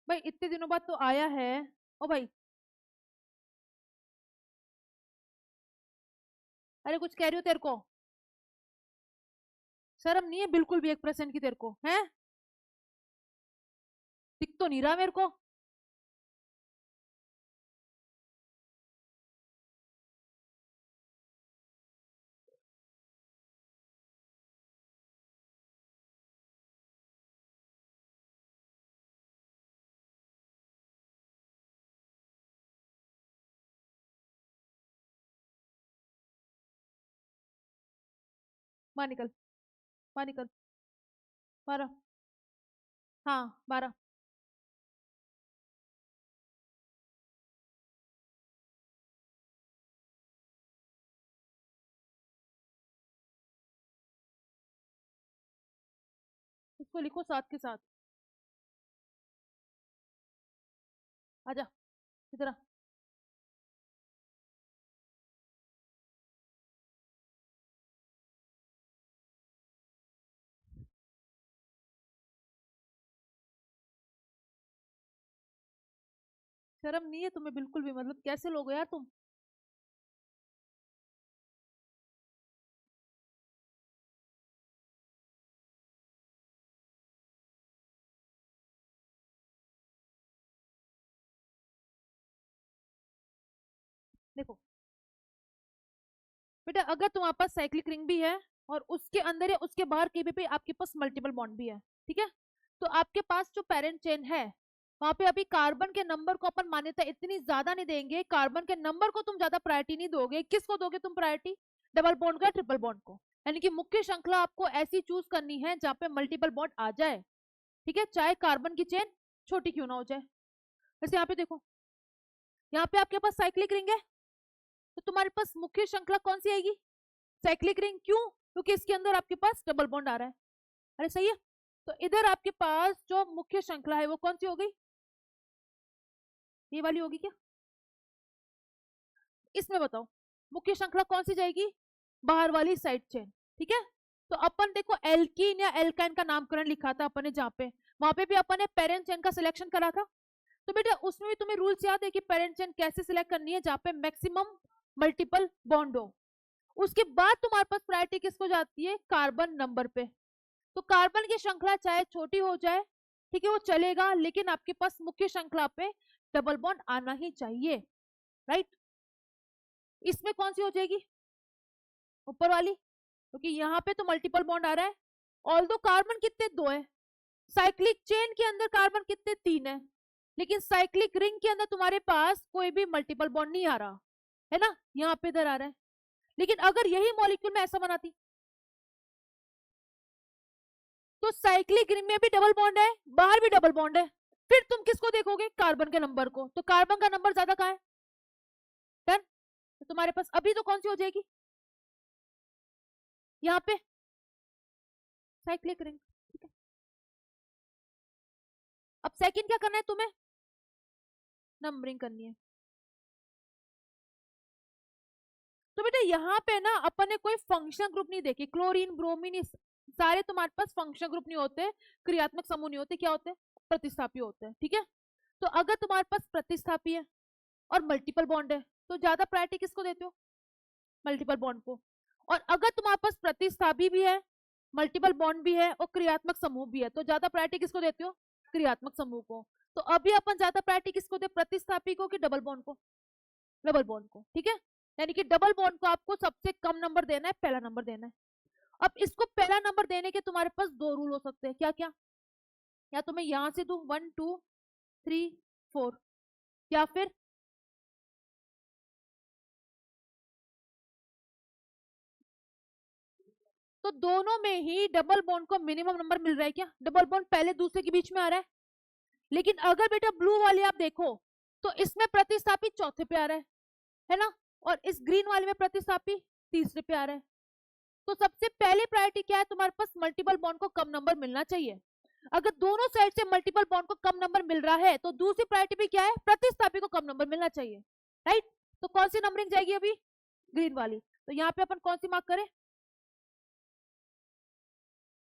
A: भाई, इतने दिनों बाद तो आया है। ओ भाई, अरे कुछ कह रही हो तेरे को, शर्म नहीं है बिल्कुल भी 1% की तेरे को है? दिख तो नहीं रहा मेरे को। बाहर निकल, बाहर निकल, बारह, हाँ 12। इसको लिखो साथ के साथ। आजा इधर आ। शर्म नहीं है तुम्हें बिल्कुल भी, मतलब कैसे लोग हो यार तुम। देखो बेटा, अगर तुम्हारे पास साइक्लिक रिंग भी है और उसके अंदर या उसके बाहर कहीं पे आपके पास मल्टीपल बॉन्ड भी है, ठीक है, तो आपके पास जो पेरेंट चेन है वहां पे अभी कार्बन के नंबर को अपन मान्यता इतनी ज्यादा नहीं देंगे, कार्बन के नंबर को तुम ज्यादा प्रायोरिटी नहीं दोगे। किसको दोगे तुम प्रायोरिटी, डबल बॉन्ड को या ट्रिपल बॉन्ड को। यानी कि मुख्य श्रृंखला आपको ऐसी चूज करनी है जहां पे मल्टीपल बॉन्ड आ जाए, ठीक है, चाहे कार्बन की चेन छोटी क्यों ना हो जाए। जैसे यहाँ पे देखो, यहाँ पे आपके पास साइक्लिक रिंग है, तो तुम्हारे पास मुख्य श्रृंखला कौन सी आएगी, साइक्लिक रिंग। क्यों, क्योंकि इसके अंदर आपके पास डबल बॉन्ड आ रहा है। अरे सही है, तो इधर आपके पास जो मुख्य श्रृंखला है वो कौन सी हो गई, ये वाली होगी क्या। इसमें बताओ मुख्य श्रृंखला कौन सी जाएगी, बाहर वाली साइड चेन। ठीक है, तो अपन देखो एल्कीन या एल्काइन का नामकरण लिखा था अपन ने, जहाँ पे वहां पे भी अपन ने पेरेंट चेन का सिलेक्शन करा था। तो बेटा उसमें भी तुम्हें रूल्स याद है कि पेरेंट चेन कैसे सिलेक्ट करनी है, जहाँ पे मैक्सिमम मल्टीपल बॉन्ड हो। उसके बाद तुम्हारे पास प्रायोरिटी किसको जाती है, कार्बन नंबर पे। तो कार्बन की श्रृंखला चाहे छोटी हो जाए, ठीक है, वो चलेगा, लेकिन आपके पास मुख्य श्रृंखला पे डबल बॉन्ड आना ही चाहिए, राइट। इसमें कौन सी हो जाएगी, ऊपर वाली, क्योंकि यहाँ पे तो मल्टीपल बॉन्ड आ रहा है। ऑल दो कार्बन कितने, 2 है। साइक्लिक चेन के अंदर कार्बन कितने, 3 है। लेकिन साइक्लिक रिंग के अंदर तुम्हारे पास कोई भी मल्टीपल बॉन्ड नहीं आ रहा है ना, यहाँ पे इधर आ रहा है। लेकिन अगर यही मॉलिक्यूल में ऐसा बनाती तो साइक्लिक रिंग में भी डबल बॉन्ड है, बाहर भी डबल बॉन्ड है, फिर तुम किसको देखोगे, कार्बन के नंबर को। तो कार्बन का नंबर ज्यादा कहाँ है, 10। तो तुम्हारे पास अभी तो कौन सी हो जाएगी, यहाँ पे साइक्लिक रिंग। ठीक है, अब सेकंड क्या करना है तुम्हें, नंबरिंग करनी है। तो बेटा यहाँ पे ना अपन ने कोई फंक्शन ग्रुप नहीं देखे, क्लोरीन ब्रोमीन सारे तुम्हारे पास फंक्शन ग्रुप नहीं होते, क्रियात्मक समूह नहीं होते, क्या होते हैं, प्रतिस्थापी होते हैं। ठीक है, तो अगर तुम्हारे पास प्रतिस्थापी है और मल्टीपल बॉन्ड है तो ज्यादा प्रायोरिटी किसको देते हो, मल्टीपल बॉन्ड को। और अगर तुम्हारे पास प्रतिस्थापी भी है, मल्टीपल बॉन्ड भी है और क्रियात्मक समूह भी है, तो ज्यादा प्रायोरिटी किसको देते हो, क्रियात्मक समूह को। तो अभी अपन ज्यादा प्रायोरिटी किसको दे, प्रतिस्थापी को कि डबल बॉन्ड को, डबल बॉन्ड को। ठीक है, यानी कि डबल बॉन्ड को आपको सबसे कम नंबर देना है, पहला नंबर देना है। अब इसको पहला नंबर देने के तुम्हारे पास दो रूल हो सकते हैं, क्या क्या? या तो मैं यहां से दू 1 2 3 4, या फिर तो दोनों में ही डबल बॉन्ड को मिनिमम नंबर मिल रहा है क्या? डबल बॉन्ड पहले दूसरे के बीच में आ रहा है। लेकिन अगर बेटा ब्लू वाली आप देखो तो इसमें प्रतिस्थापी चौथे पे आ रहा है ना, और इस ग्रीन वाले में प्रतिस्थापी तीसरे पे आ रहा है। तो सबसे पहले प्रायोरिटी क्या है? तुम्हारे पास मल्टीपल बॉन्ड को कम नंबर मिलना चाहिए। अगर दोनों साइड से मल्टीपल बॉन्ड को कम नंबर मिल रहा है तो दूसरी प्रायोरिटी भी क्या है? प्रतिस्थापी को कम नंबर मिलना चाहिए, राइट? तो कौन सी नंबरिंग जाएगी अभी? ग्रीन वाली। तो यहाँ पे अपन कौन सी मार्क करें?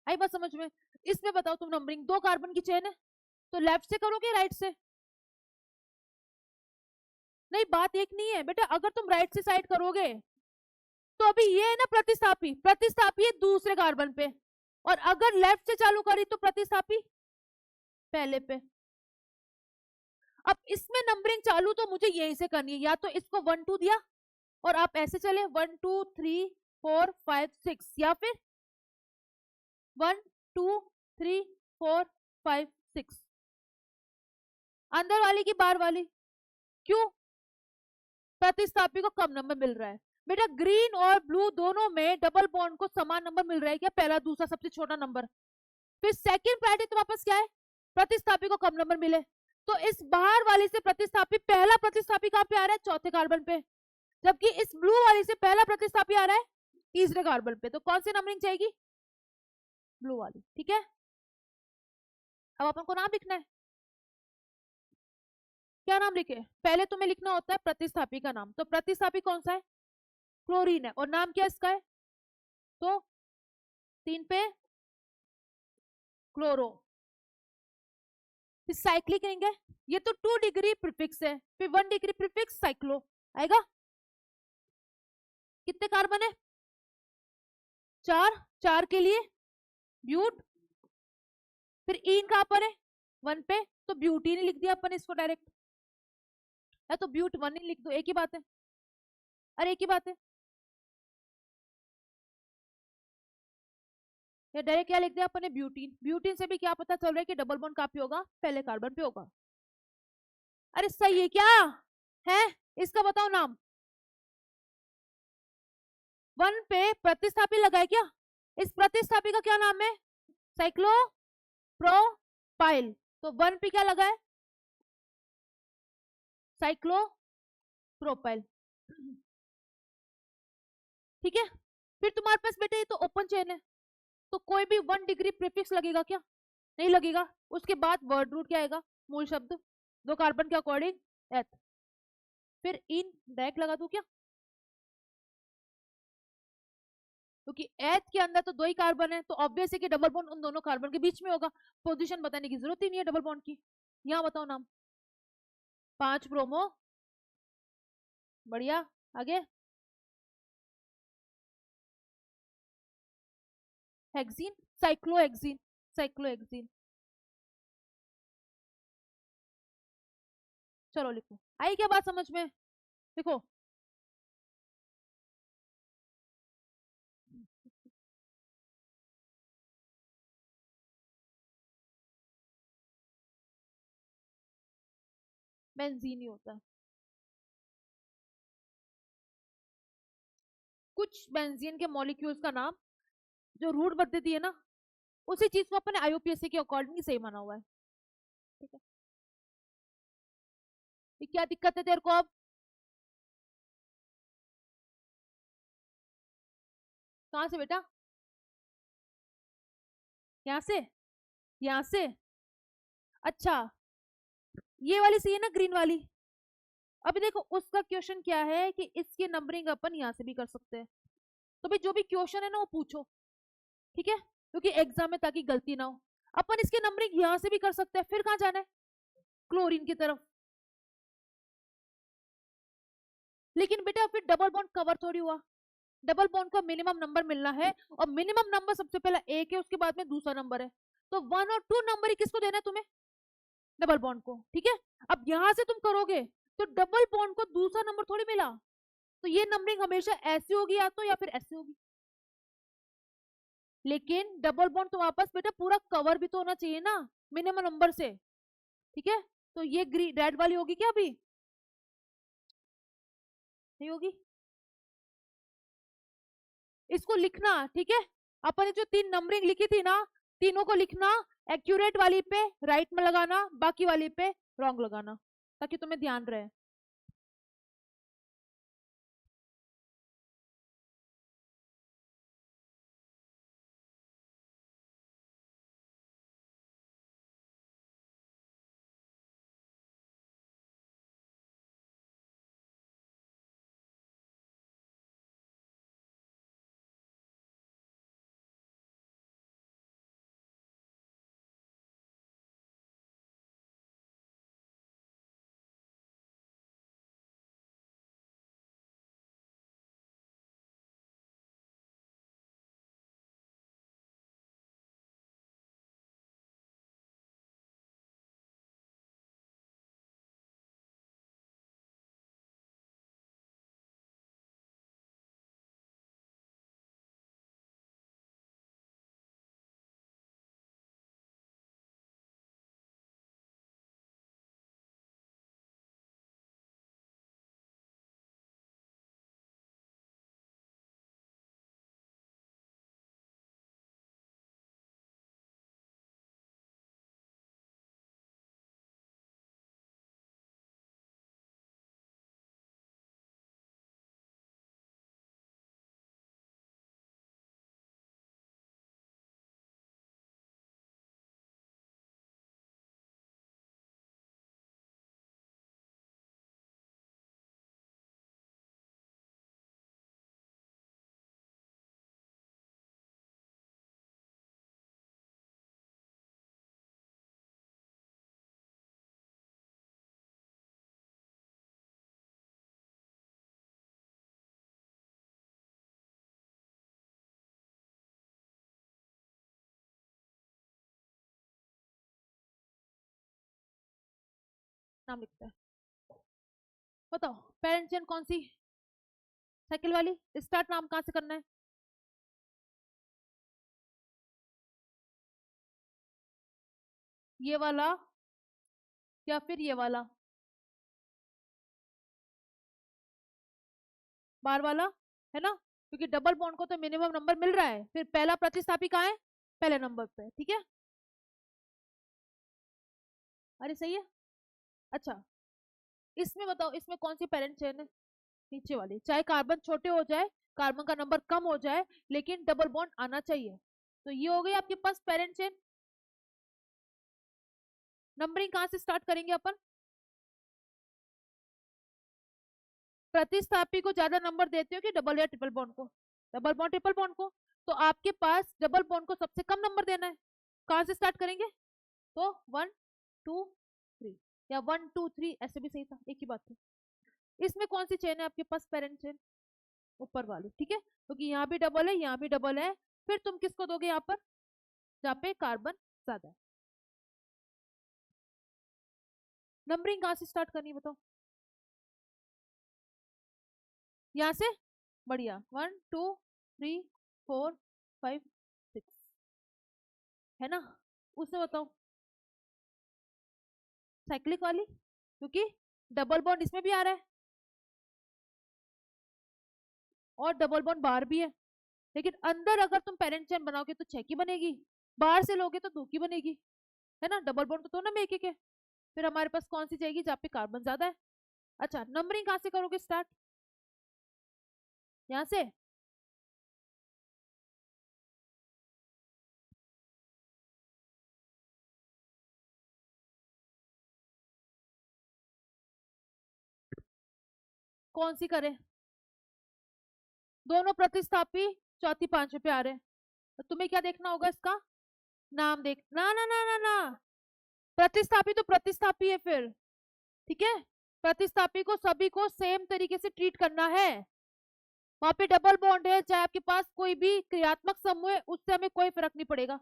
A: आई बात समझ में? इसमें बताओ तुम नंबरिंग, दो कार्बन की चेन है तो लेफ्ट से करोगे राइट से? नहीं, बात एक नहीं है बेटा, अगर तुम राइट से साइड करोगे तो अभी ये है ना प्रतिस्थापी, प्रतिस्थापी है दूसरे कार्बन पे, और अगर लेफ्ट से चालू करी तो प्रतिस्थापी पहले पे। अब इसमें नंबरिंग चालू तो मुझे यहीं से करनी है, या तो इसको 1 2 दिया और आप ऐसे चले 1 2 3 4 5 6, या फिर 1 2 3 4 5 6, अंदर वाली की बाहर वाली? क्यों? प्रतिस्थापी को कम नंबर मिल रहा है। बेटा ग्रीन और ब्लू दोनों में डबल बॉन्ड को समान नंबर मिल रहा है क्या? पहला दूसरा सबसे छोटा नंबर। फिर सेकंड प्रायोरिटी तुम्हारे पास क्या है? प्रतिस्थापी को कम नंबर मिले। तो इस बाहर वाली से प्रतिस्थापी, पहला प्रतिस्थापी कहां पे आ रहा है? चौथे कार्बन पे, जबकि इस ब्लू वाली से पहला प्रतिस्थापी आ रहा है तीसरे कार्बन पे। तो कौन सी नंबरिंग चाहिएगी? ब्लू वाली, ठीक है। अब अपन को नाम लिखना है, क्या नाम लिखे? पहले तुम्हें लिखना होता है प्रतिस्थापी का नाम। तो प्रतिस्थापी कौन सा है? क्लोरीन है, और नाम क्या इसका है? तो 3 पे क्लोरो। फिर साइक्लिक कहेंगे, ये तो 2 डिग्री प्रीफिक्स है, फिर 1 डिग्री प्रीफिक्स साइक्लो आएगा। कितने कार्बन है? 4, 4 के लिए ब्यूट। फिर इन कहां पर है? 1 पे, तो ब्यूटीन लिख दिया अपन इसको डायरेक्ट, या तो ब्यूट 1 ही लिख दो, एक ही बात है। अरे एक ही बात है, या डायरेक्ट क्या लिख दिया अपन ने? ब्यूटीन। ब्यूटीन से भी क्या पता चल रहा है कि डबल बॉन्ड कहां पे होगा? पहले कार्बन पे होगा। अरे सही है क्या है? इसका बताओ नाम। 1 पे प्रतिस्थापी लगाए क्या? इस प्रतिस्थापी का क्या नाम है? साइक्लोप्रोपाइल। तो 1 पे क्या लगा है? साइक्लोप्रोपाइल, ठीक है। फिर तुम्हारे पास बेटा ये तो ओपन चेन है, तो कोई भी 1 डिग्री प्रीफिक्स लगेगा क्या? नहीं लगेगा। उसके बाद वर्ड रूट क्या आएगा? मूल शब्द, दो कार्बन के अकॉर्डिंग एथ। फिर इन डायरेक्ट लगा दूं क्या? क्योंकि एच के अंदर तो 2 ही कार्बन है, तो ऑब्वियस है कि डबल बॉन्ड उन दोनों कार्बन के बीच में होगा। पोजीशन बताने की जरूरत ही नहीं है डबल बॉन्ड की। यहाँ बताओ नाम। 5 ब्रोमो, बढ़िया। आगे हेक्सीन, साइक्लोहेक्सीन, साइक्लोहेक्सीन। चलो लिखो, आई क्या बात समझ में? लिखो। बेंजीन ही होता है। कुछ बेंजीन के मॉलिक्यूल्स का नाम जो रूट पद्धति है ना, उसी चीज को अपने आईयूपीएसी के अकॉर्डिंग सही माना हुआ है, ठीक है। ये क्या दिक्कत है तेरे को अब? कहां से बेटा? यहाँ से? यहाँ से? अच्छा, ये वाली सही है ना, ग्रीन वाली? अभी देखो उसका क्वेश्चन क्या है कि इसकी नंबरिंग अपन यहाँ से भी कर सकते हैं। तो भाई जो भी क्वेश्चन है ना वो पूछो, ठीक है, क्योंकि एग्जाम में ताकि गलती ना हो। अपन इसकी नंबरिंग यहाँ से भी कर सकते हैं। फिर कहाँ जाना है? क्लोरीन की तरफ। लेकिन बेटा फिर डबल बॉन्ड कवर थोड़ी हुआ। डबल बॉन्ड को मिनिमम नंबर मिलना है, और मिनिमम नंबर सबसे पहला एक है, उसके बाद में दूसरा नंबर है। तो 1 और 2 नंबर ही किसको देना है तुम्हें? डबल बॉन्ड को, ठीक है। अब यहां से तुम करोगे तो डबल बॉन्ड को दूसरा नंबर थोड़ी मिला, तो ये नंबरिंग हमेशा ऐसी होगी या तो, या फिर ऐसी होगी। लेकिन डबल बॉन्ड तो वापस बेटा पूरा कवर भी तो होना चाहिए ना मिनिमम नंबर से, ठीक है। तो ये ग्रीन रेड वाली होगी क्या अभी? नहीं होगी। इसको लिखना, ठीक है। अपन ने जो 3 नंबरिंग लिखी थी ना, तीनों को लिखना, एक्यूरेट वाली पे राइट में लगाना, बाकी वाली पे रॉन्ग लगाना, ताकि तुम्हें ध्यान रहे। नाम लिखता है, बताओ पेरेंट चेन कौन सी? साइकिल वाली। स्टार्ट नाम कहाँ से करना है? ये वाला या फिर ये वाला? बार वाला, है ना, क्योंकि डबल बॉन्ड को तो मिनिमम नंबर मिल रहा है। फिर पहला प्रतिस्थापी कहाँ है? पहले नंबर पे, ठीक है। अरे सही है। अच्छा, इसमें बताओ, इसमें कौन सी पेरेंट चेन है? नीचे वाली। चाहे कार्बन छोटे हो जाए, कार्बन का नंबर कम हो जाए, लेकिन डबल बॉन्ड आना चाहिए। तो ये हो गई आपके पास पेरेंट चेन। नंबरिंग कहाँ से स्टार्ट करेंगे अपन? प्रतिस्थापी को ज्यादा नंबर देते हो कि डबल या ट्रिपल बॉन्ड को? डबल बॉन्ड ट्रिपल बॉन्ड को। तो आपके पास डबल बॉन्ड को सबसे कम नंबर देना है। कहाँ से स्टार्ट करेंगे? तो 1 2 3, या 1 2 3 ऐसे भी सही था, एक ही बात थी। इसमें कौन सी चेन है आपके पास पेरेंट चेन? ऊपर वाली, ठीक है, क्योंकि यहाँ भी डबल है, यहाँ भी डबल है। फिर तुम किसको दोगे यहाँ पर, जहाँ पे कार्बन ज्यादा है? नंबरिंग कहाँ से स्टार्ट करनी है बताओ? यहाँ से। बढ़िया, 1 2 3 4 5 6, है ना। उसमें बताओ साइक्लिक वाली, क्योंकि डबल बॉन्ड इसमें भी आ रहा है और डबल बॉन्ड बाहर भी है। लेकिन अंदर अगर तुम पेरेंट चेन बनाओगे तो 6 की बनेगी, बाहर से लोगे तो 2 की बनेगी, है ना। डबल बॉन्ड तो ना में एक एक है। फिर हमारे पास कौन सी जाएगी जहाँ पे कार्बन ज्यादा है? अच्छा, नंबरिंग कहाँ से करोगे स्टार्ट? यहाँ से। कौन सी करें? दोनों प्रतिस्थापी चौथी पांचवे पे आ रहे हैं। तो तुम्हें क्या देखना होगा इसका? नाम देख, ना ना ना ना ना, प्रतिस्थापी तो प्रतिस्थापी है फिर, ठीक है। प्रतिस्थापी को सभी को सेम तरीके से ट्रीट करना है। वहां पे डबल बॉन्ड है, चाहे आपके पास कोई भी क्रियात्मक समूह है, उससे हमें कोई फर्क नहीं पड़ेगा।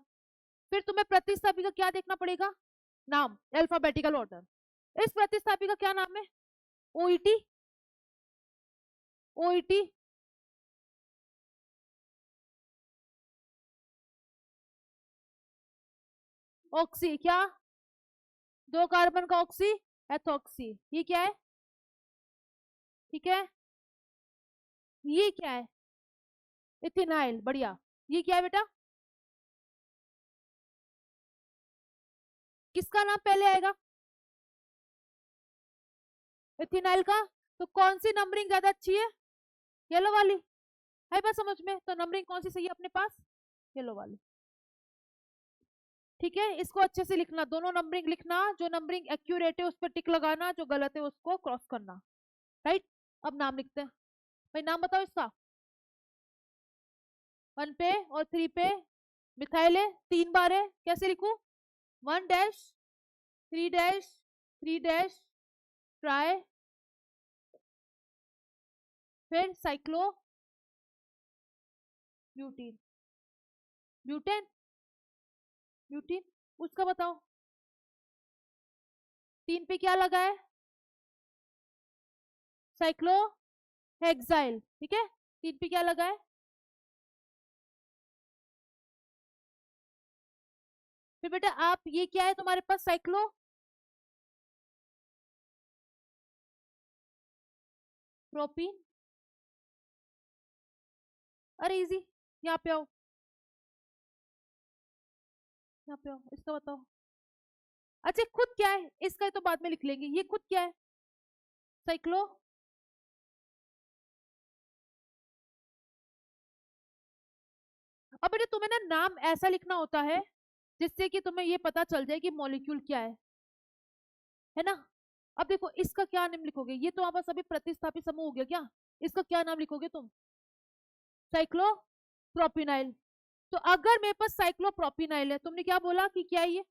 A: फिर तुम्हें प्रतिस्थापी का क्या देखना पड़ेगा? नाम, अल्फाबेटिकल ऑर्डर। इस प्रतिस्थापी का क्या नाम है? ओईटी। ओईटी। ऑक्सी, क्या? 2 कार्बन का ऑक्सी, एथॉक्सी। ये क्या है? ठीक है, ये क्या है? इथिनाइल, बढ़िया। ये क्या है बेटा? किसका नाम पहले आएगा? इथिनाइल का। तो कौन सी नंबरिंग ज्यादा अच्छी है? येलो वाली है बात समझ में? तो नंबरिंग कौन सी सही है अपने पास? येलो वाली। ठीक है, इसको अच्छे से लिखना, दोनों नंबरिंग लिखना, जो नंबरिंग एक्यूरेट है उस पर टिक लगाना, जो गलत है उसको क्रॉस करना। राइट। अब नाम लिखते हैं। भाई नाम बताओ इसका। 1 पे और 3 पे मिथाइल है, 3 बार है, कैसे लिखूं? 1 डैश 3 डैश 3 डैश ट्राई, फिर साइक्लो ब्यूटीन, ब्यूटेन, ब्यूटीन। उसका बताओ। 3 पे क्या लगा है? साइक्लो हेक्साइल, ठीक है। 3 पे क्या लगा है? फिर बेटा आप, ये क्या है तुम्हारे पास? Cyclo propene. अरे इजी। यहाँ पे आओ, यहाँ पे आओ, इसका बताओ। अच्छा खुद क्या है इसका? तो बाद में लिख लेंगे। ये खुद क्या है? साइक्लो। अब बेटा तुम्हें ना नाम ऐसा लिखना होता है जिससे कि तुम्हें ये पता चल जाए कि मॉलिक्यूल क्या है ना? अब देखो इसका क्या नाम लिखोगे? ये तो आपस अभी प्रतिस्थापित समूह हो गया क्या? इसका क्या नाम लिखोगे तुम? Cyclo propynyl. तो अगर मेरे पास साइक्लो प्रोपिनाइल है, तुमने क्या बोला कि क्या है ये?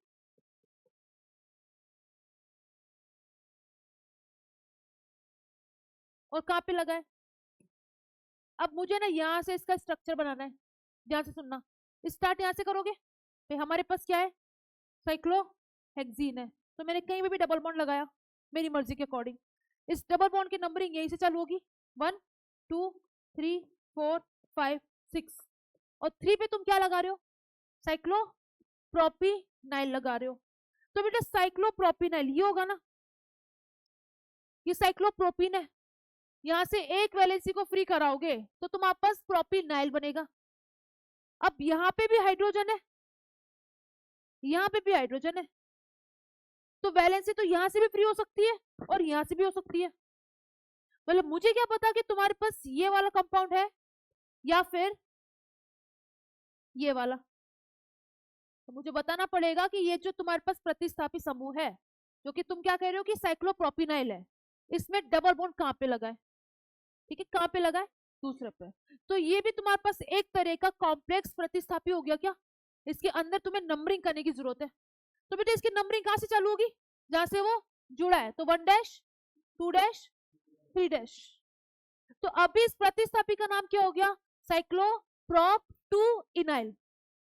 A: और कहाँ पे लगा है? अब मुझे ना यहाँ से इसका स्ट्रक्चर बनाना है। ध्यान से सुनना, स्टार्ट यहाँ से करोगे। तो हमारे पास क्या है? साइक्लो हेक्सीन है। तो मैंने कहीं पे भी डबल बॉन्ड लगाया मेरी मर्जी के अकॉर्डिंग। इस डबल बॉन्ड की नंबरिंग यहीं से चालू होगी। 1 2 3 4 5 6। और 3 पे तुम क्या लगा रहे हो? साइक्लो प्रोपिनाइल लगा रहे हो। तो बेटा साइक्लोप्रोपिनाइल ये होगा ना? ये साइक्लोप्रोपिन है। यहाँ से एक वैलेंसी को फ्री कराओगे तो तुम्हारे पास प्रोपिनाइल बनेगा। अब यहाँ पे भी हाइड्रोजन है, यहाँ पे भी हाइड्रोजन है, तो वैलेंसी तो यहाँ से भी फ्री हो सकती है और यहाँ से भी हो सकती है। मतलब मुझे क्या पता कि तुम्हारे पास ये वाला कंपाउंड है या फिर ये वाला। तो मुझे बताना पड़ेगा कि ये जो तुम्हारे पास प्रतिस्थापित समूह है, जो कि तुम क्या कह रहे हो कि साइक्लोप्रोपिनाइल है, इसमें डबल बॉन्ड कहाँ पे लगा है? ठीक है, कहाँ पे लगा है? दूसरे पे। तो ये भी तुम्हारे पास एक तरह का कॉम्प्लेक्स प्रतिस्थापी हो गया क्या? इसके अंदर तुम्हें नंबरिंग करने की जरूरत है। तो बेटा इसकी नंबरिंग कहाँ से चालू होगी? जहां से वो जुड़ा है। तो 1 डैश 2 डैश 3 डैश। तो अभी इस प्रतिस्थापी का नाम क्या हो गया? साइक्लोप्रोप टू इनाइल।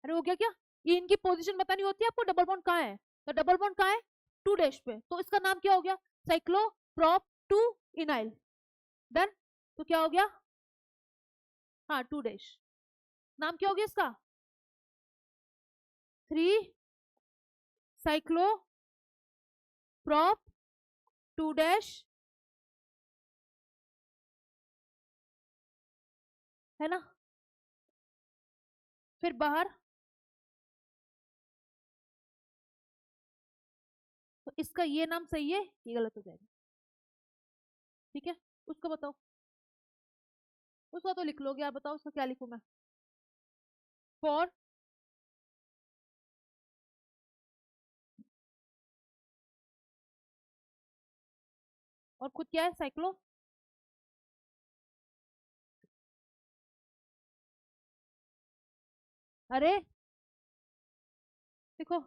A: अरे हो गया क्या? ये इनकी पोजीशन बतानी होती है आपको, डबल बॉन्ड कहाँ है। तो डबल बॉन्ड कहाँ है? 2 डैश पे, तो इसका नाम क्या हो गया? साइक्लोप्रोप टू इनाइल। डन। तो क्या हो गया? हाँ 2 डैश। नाम क्या हो गया इसका? 3 साइक्लो प्रोप 2 डैश, है ना? फिर बाहर। तो इसका ये नाम सही है, ये गलत हो जाएगा। ठीक है, उसका बताओ। उसका तो लिख लोगे आप, बताओ उसका क्या लिखूं मैं? 4। और खुद क्या है? साइक्लो। अरे देखो,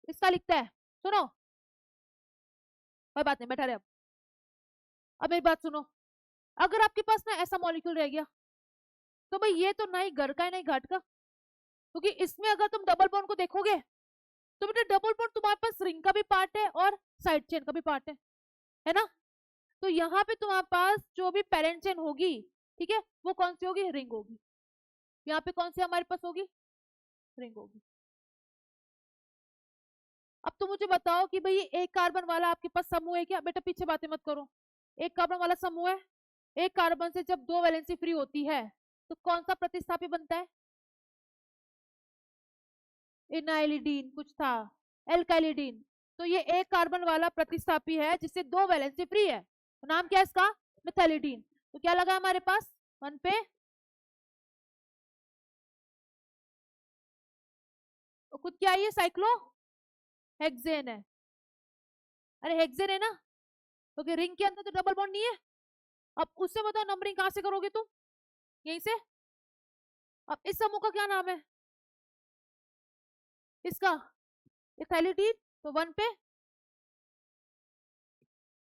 A: इसका लिखता है, सुनो, कोई बात नहीं, बैठा रहे। अब मेरी बात सुनो, अगर आपके पास ना ऐसा मॉलिक्यूल रह गया, तो भाई ये तो ना ही घर का है ना ही घाट का, क्योंकि इसमें अगर तुम डबल बॉन्ड को देखोगे, तो बेटा डबल बॉन्ड तुम्हारे पास रिंग का भी पार्ट है और साइड चेन का भी पार्ट है ना। तो यहाँ पे तुम्हारे पास जो भी पेरेंट चेन होगी, ठीक है, वो कौन सी होगी, रिंग होगी। यहाँ पे कौन सी हमारे पास होगी, रिंग होगी। अब तो मुझे बताओ कि भाई एक कार्बन वाला आपके पास समूह है क्या, बेटा पीछे बातें मत करो, एक कार्बन वाला समूह है, एक कार्बन से जब दो वैलेंसी फ्री होती है, तो कौन सा प्रतिस्थापी बनता है, इनाइलिडीन कुछ था, एल्काइलिडीन। तो ये एक कार्बन वाला प्रतिस्थापी है जिससे दो वैलेंसी फ्री है, तो नाम क्या है इसका, मिथाइलिडीन। तो क्या लगा हमारे पास, वन पे, और खुद क्या है ये, साइक्लो हेक्सेन है। अरे हेक्सेन है ना, क्योंकि रिंग के अंदर तो डबल बॉन्ड नहीं है। अब उससे बताओ नंबरिंग कहां से करोगे तुम, यहीं से। अब इस समूह का क्या नाम है, इसका इथाइलिडीन, तो वन पे।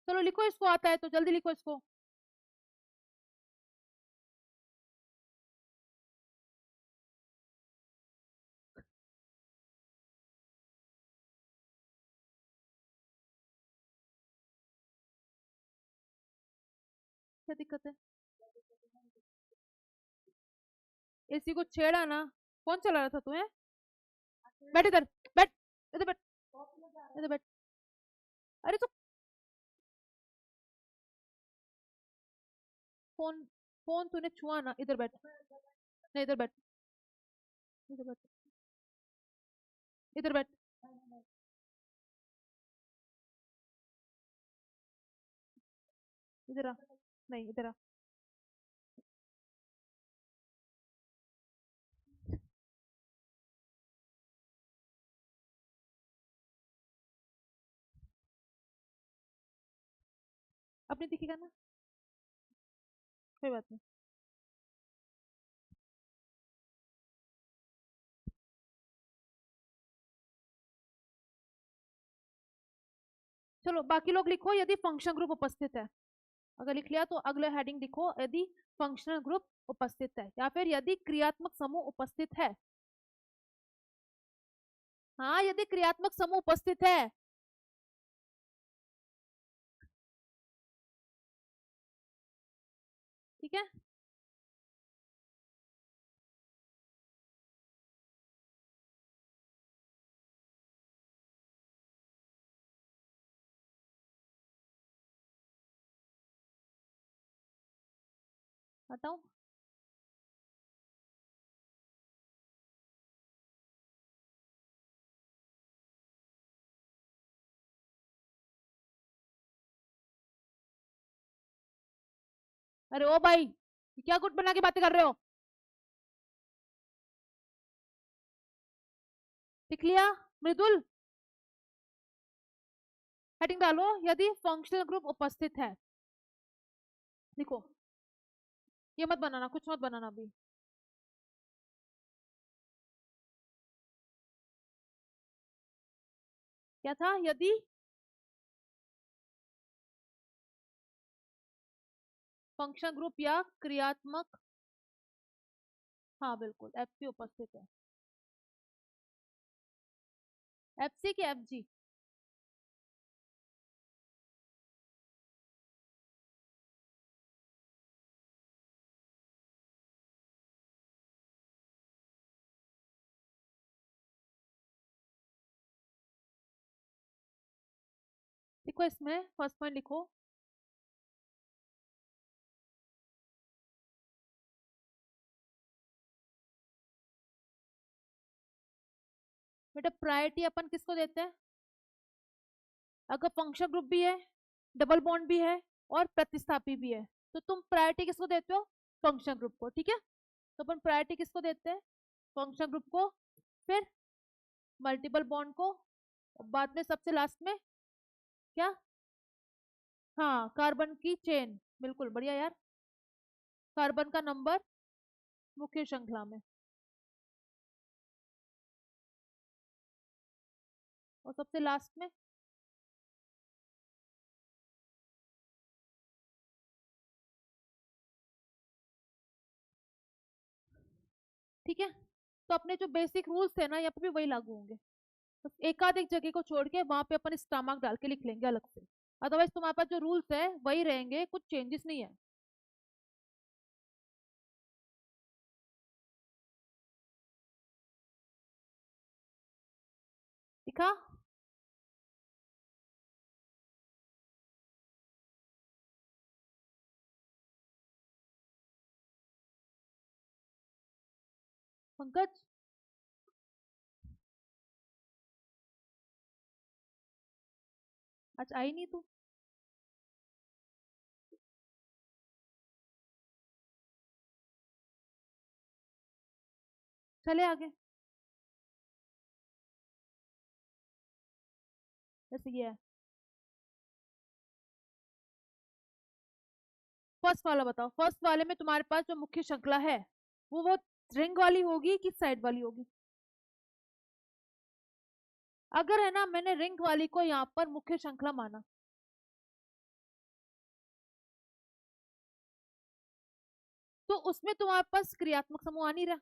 A: चलो लिखो, इसको आता है तो जल्दी लिखो इसको। क्या दिक्कत है, इसी को छेड़ा ना, कौन चला रहा था तुम्हें, बैठ इधर, बैठ इधर, बैठ इधर, बैठ। अरे तो फोन, फोन तूने छुआ ना, इधर बैठ, नहीं इधर बैठ, इधर बैठ, इधर बैठ। इधर आ, नहीं इधर आ। अपनी दिखेगा ना, कोई बात नहीं। चलो बाकी लोग लिखो, यदि फंक्शन ग्रुप उपस्थित है। अगर लिख लिया तो अगले हेडिंग लिखो, यदि फंक्शनल ग्रुप उपस्थित है, या फिर यदि क्रियात्मक समूह उपस्थित है। हाँ, यदि क्रियात्मक समूह उपस्थित है। ठीक है, बताओ। अरे ओ भाई, ये क्या गुट बना के बातें कर रहे हो, लिख लिया, मृदुल, हेडिंग डालो, यदि फंक्शनल ग्रुप उपस्थित है, लिखो। ये मत बनाना, कुछ मत बनाना अभी। क्या था, यदि फंक्शन ग्रुप या क्रियात्मक, हाँ बिल्कुल, एफसी उपस्थित है। एफसी की एफजी, लिखो, इसमें फर्स्ट पॉइंट लिखो। बेटा प्रायोरिटी अपन किसको देते हैं, अगर फंक्शन ग्रुप भी है, डबल बॉन्ड भी है और प्रतिस्थापी भी है, तो तुम प्रायोरिटी किसको देते हो, फंक्शन ग्रुप को, ठीक है। तो अपन प्रायोरिटी किसको देते हैं, फंक्शन ग्रुप को, फिर मल्टीपल बॉन्ड को, और बाद में सबसे लास्ट में क्या, हाँ कार्बन की चेन, बिल्कुल बढ़िया यार, कार्बन का नंबर मुख्य श्रृंखला में। और सबसे लास्ट में ठीक है। तो अपने जो बेसिक रूल्स थे ना यहाँ पे भी वही लागू होंगे, बस एक आध एक जगह को छोड़ के वहां पे अपन स्टार मार्क डाल के लिख लेंगे अलग से। अदरवाइज तुम्हारे पास जो रूल्स है वही रहेंगे, कुछ चेंजेस नहीं है। दिखा? पंकज, आज आई नहीं तू? चले आगे। जैसे ये है, फर्स्ट वाला बताओ। फर्स्ट वाले में तुम्हारे पास जो मुख्य श्रृंखला है वो रिंग वाली होगी कि साइड वाली होगी? अगर है ना, मैंने रिंग वाली को यहाँ पर मुख्य श्रृंखला माना, तो उसमें तुम्हारे पास क्रियात्मक समूह आ नहीं रहा।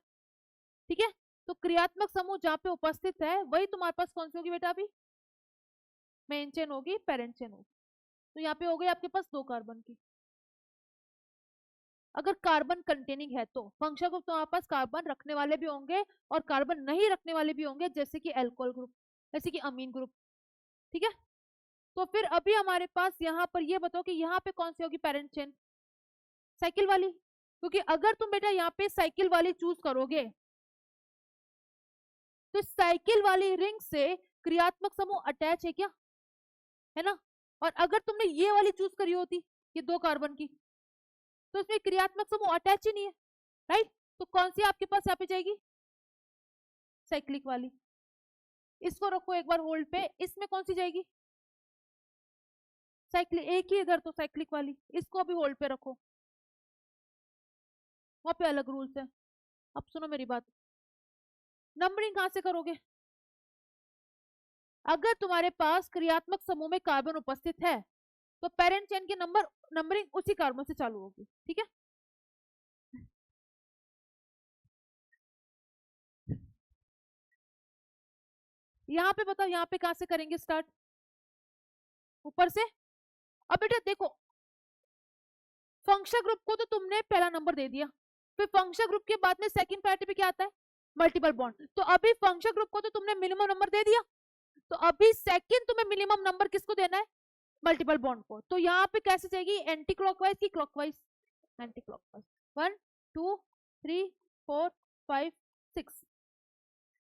A: ठीक है, तो क्रियात्मक समूह जहाँ पे उपस्थित है वही तुम्हारे पास कौन सी होगी बेटा? अभी मेन चेन होगी, पेरेंट चेन होगी। तो यहाँ पे हो गई आपके पास दो कार्बन की। अगर कार्बन कंटेनिंग है तो फंक्शनल ग्रुप तो आपके पास कार्बन रखने वाले भी होंगे और कार्बन नहीं रखने वाले भी होंगे, जैसे कि एल्कोहल ग्रुप, जैसे कि अमीन ग्रुप। ठीक है, तो फिर अभी हमारे पास यहाँ पर ये बताओ कि यहाँ पे कौन सी होगी पेरेंट चेन? साइकिल वाली। क्योंकि अगर तुम बेटा यहाँ पे साइकिल वाली चूज करोगे तो साइकिल वाली रिंग से क्रियात्मक समूह अटैच है क्या? है ना? और अगर तुमने ये वाली चूज करी होती, ये दो कार्बन की, तो इसमें क्रियात्मक समूह अटैच ही नहीं है। राइट? तो कौन सी आपके पास यहाँ पे जाएगी? साइक्लिक वाली। इसको रखो एक बार होल्ड पे, इसमें कौन सी जाएगी? साइक्लिक। एक ही इधर तो साइक्लिक वाली, इसको अभी होल्ड पे रखो, वहां पे अलग रूल्स है। अब सुनो मेरी बात, नंबरिंग कहां से करोगे? अगर तुम्हारे पास क्रियात्मक समूह में कार्बन उपस्थित है तो पेरेंट चेन की नंबरिंग उसी कार्बन से चालू होगी। ठीक है, यहाँ पे बताओ, यहाँ पे कहां से करेंगे स्टार्ट? ऊपर से। अब बेटा देखो, फंक्शनल ग्रुप को तो तुमने पहला नंबर दे दिया, फिर फंक्शनल ग्रुप के बाद में सेकंड प्रायोरिटी पे क्या आता है? Multiple bond. तो अभी फंक्शनल ग्रुप को तो तुमने मिनिमम नंबर दे दिया, तो अभी सेकंड तुम्हें मिनिमम नंबर किसको देना है? मल्टीपल बॉन्ड को। तो यहाँ पे कैसे जाएगी, एंटी क्लॉकवाइज की क्लॉकवाइज? Anti clockwise. 1 2 3 4 5 6।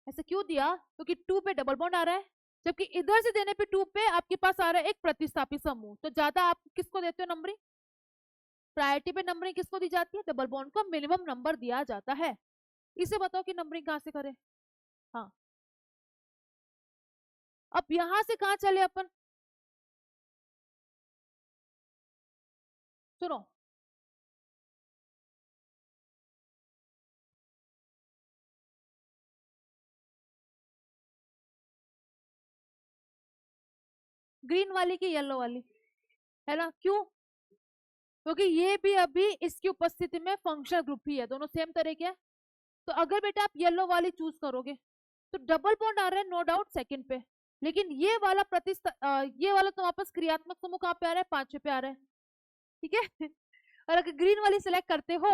A: ऐसे क्यों दिया? क्योंकि 2 पे डबल बॉन्ड आ रहा है, जबकि इधर से देने पे 2 पे आपके पास आ रहा है एक प्रतिस्थापित समूह। तो ज्यादा आप किसको देते हो नंबरिंग? प्रायोरिटी पे नंबरिंग किसको दी जाती है? डबल बॉन्ड को मिनिमम नंबर दिया जाता है। इसे बताओ कि नंबरिंग कहां से करें। हाँ, अब यहां से कहां चले अपन? सुनो, ग्रीन वाली की येलो वाली? है ना? क्यों? क्योंकि ये भी अभी इसकी उपस्थिति में फंक्शनल ग्रुप ही है, दोनों सेम तरह के हैं। तो अगर बेटा आप येलो वाली चूज करोगे तो डबल बॉन्ड आ रहा है नो डाउट सेकंड पे, लेकिन ये वाला ये वाला तो वापस क्रियात्मक समूह कहाँ पे आ रहा है? पांचवे पे आ रहा है। ठीक है और अगर ग्रीन वाली सिलेक्ट करते हो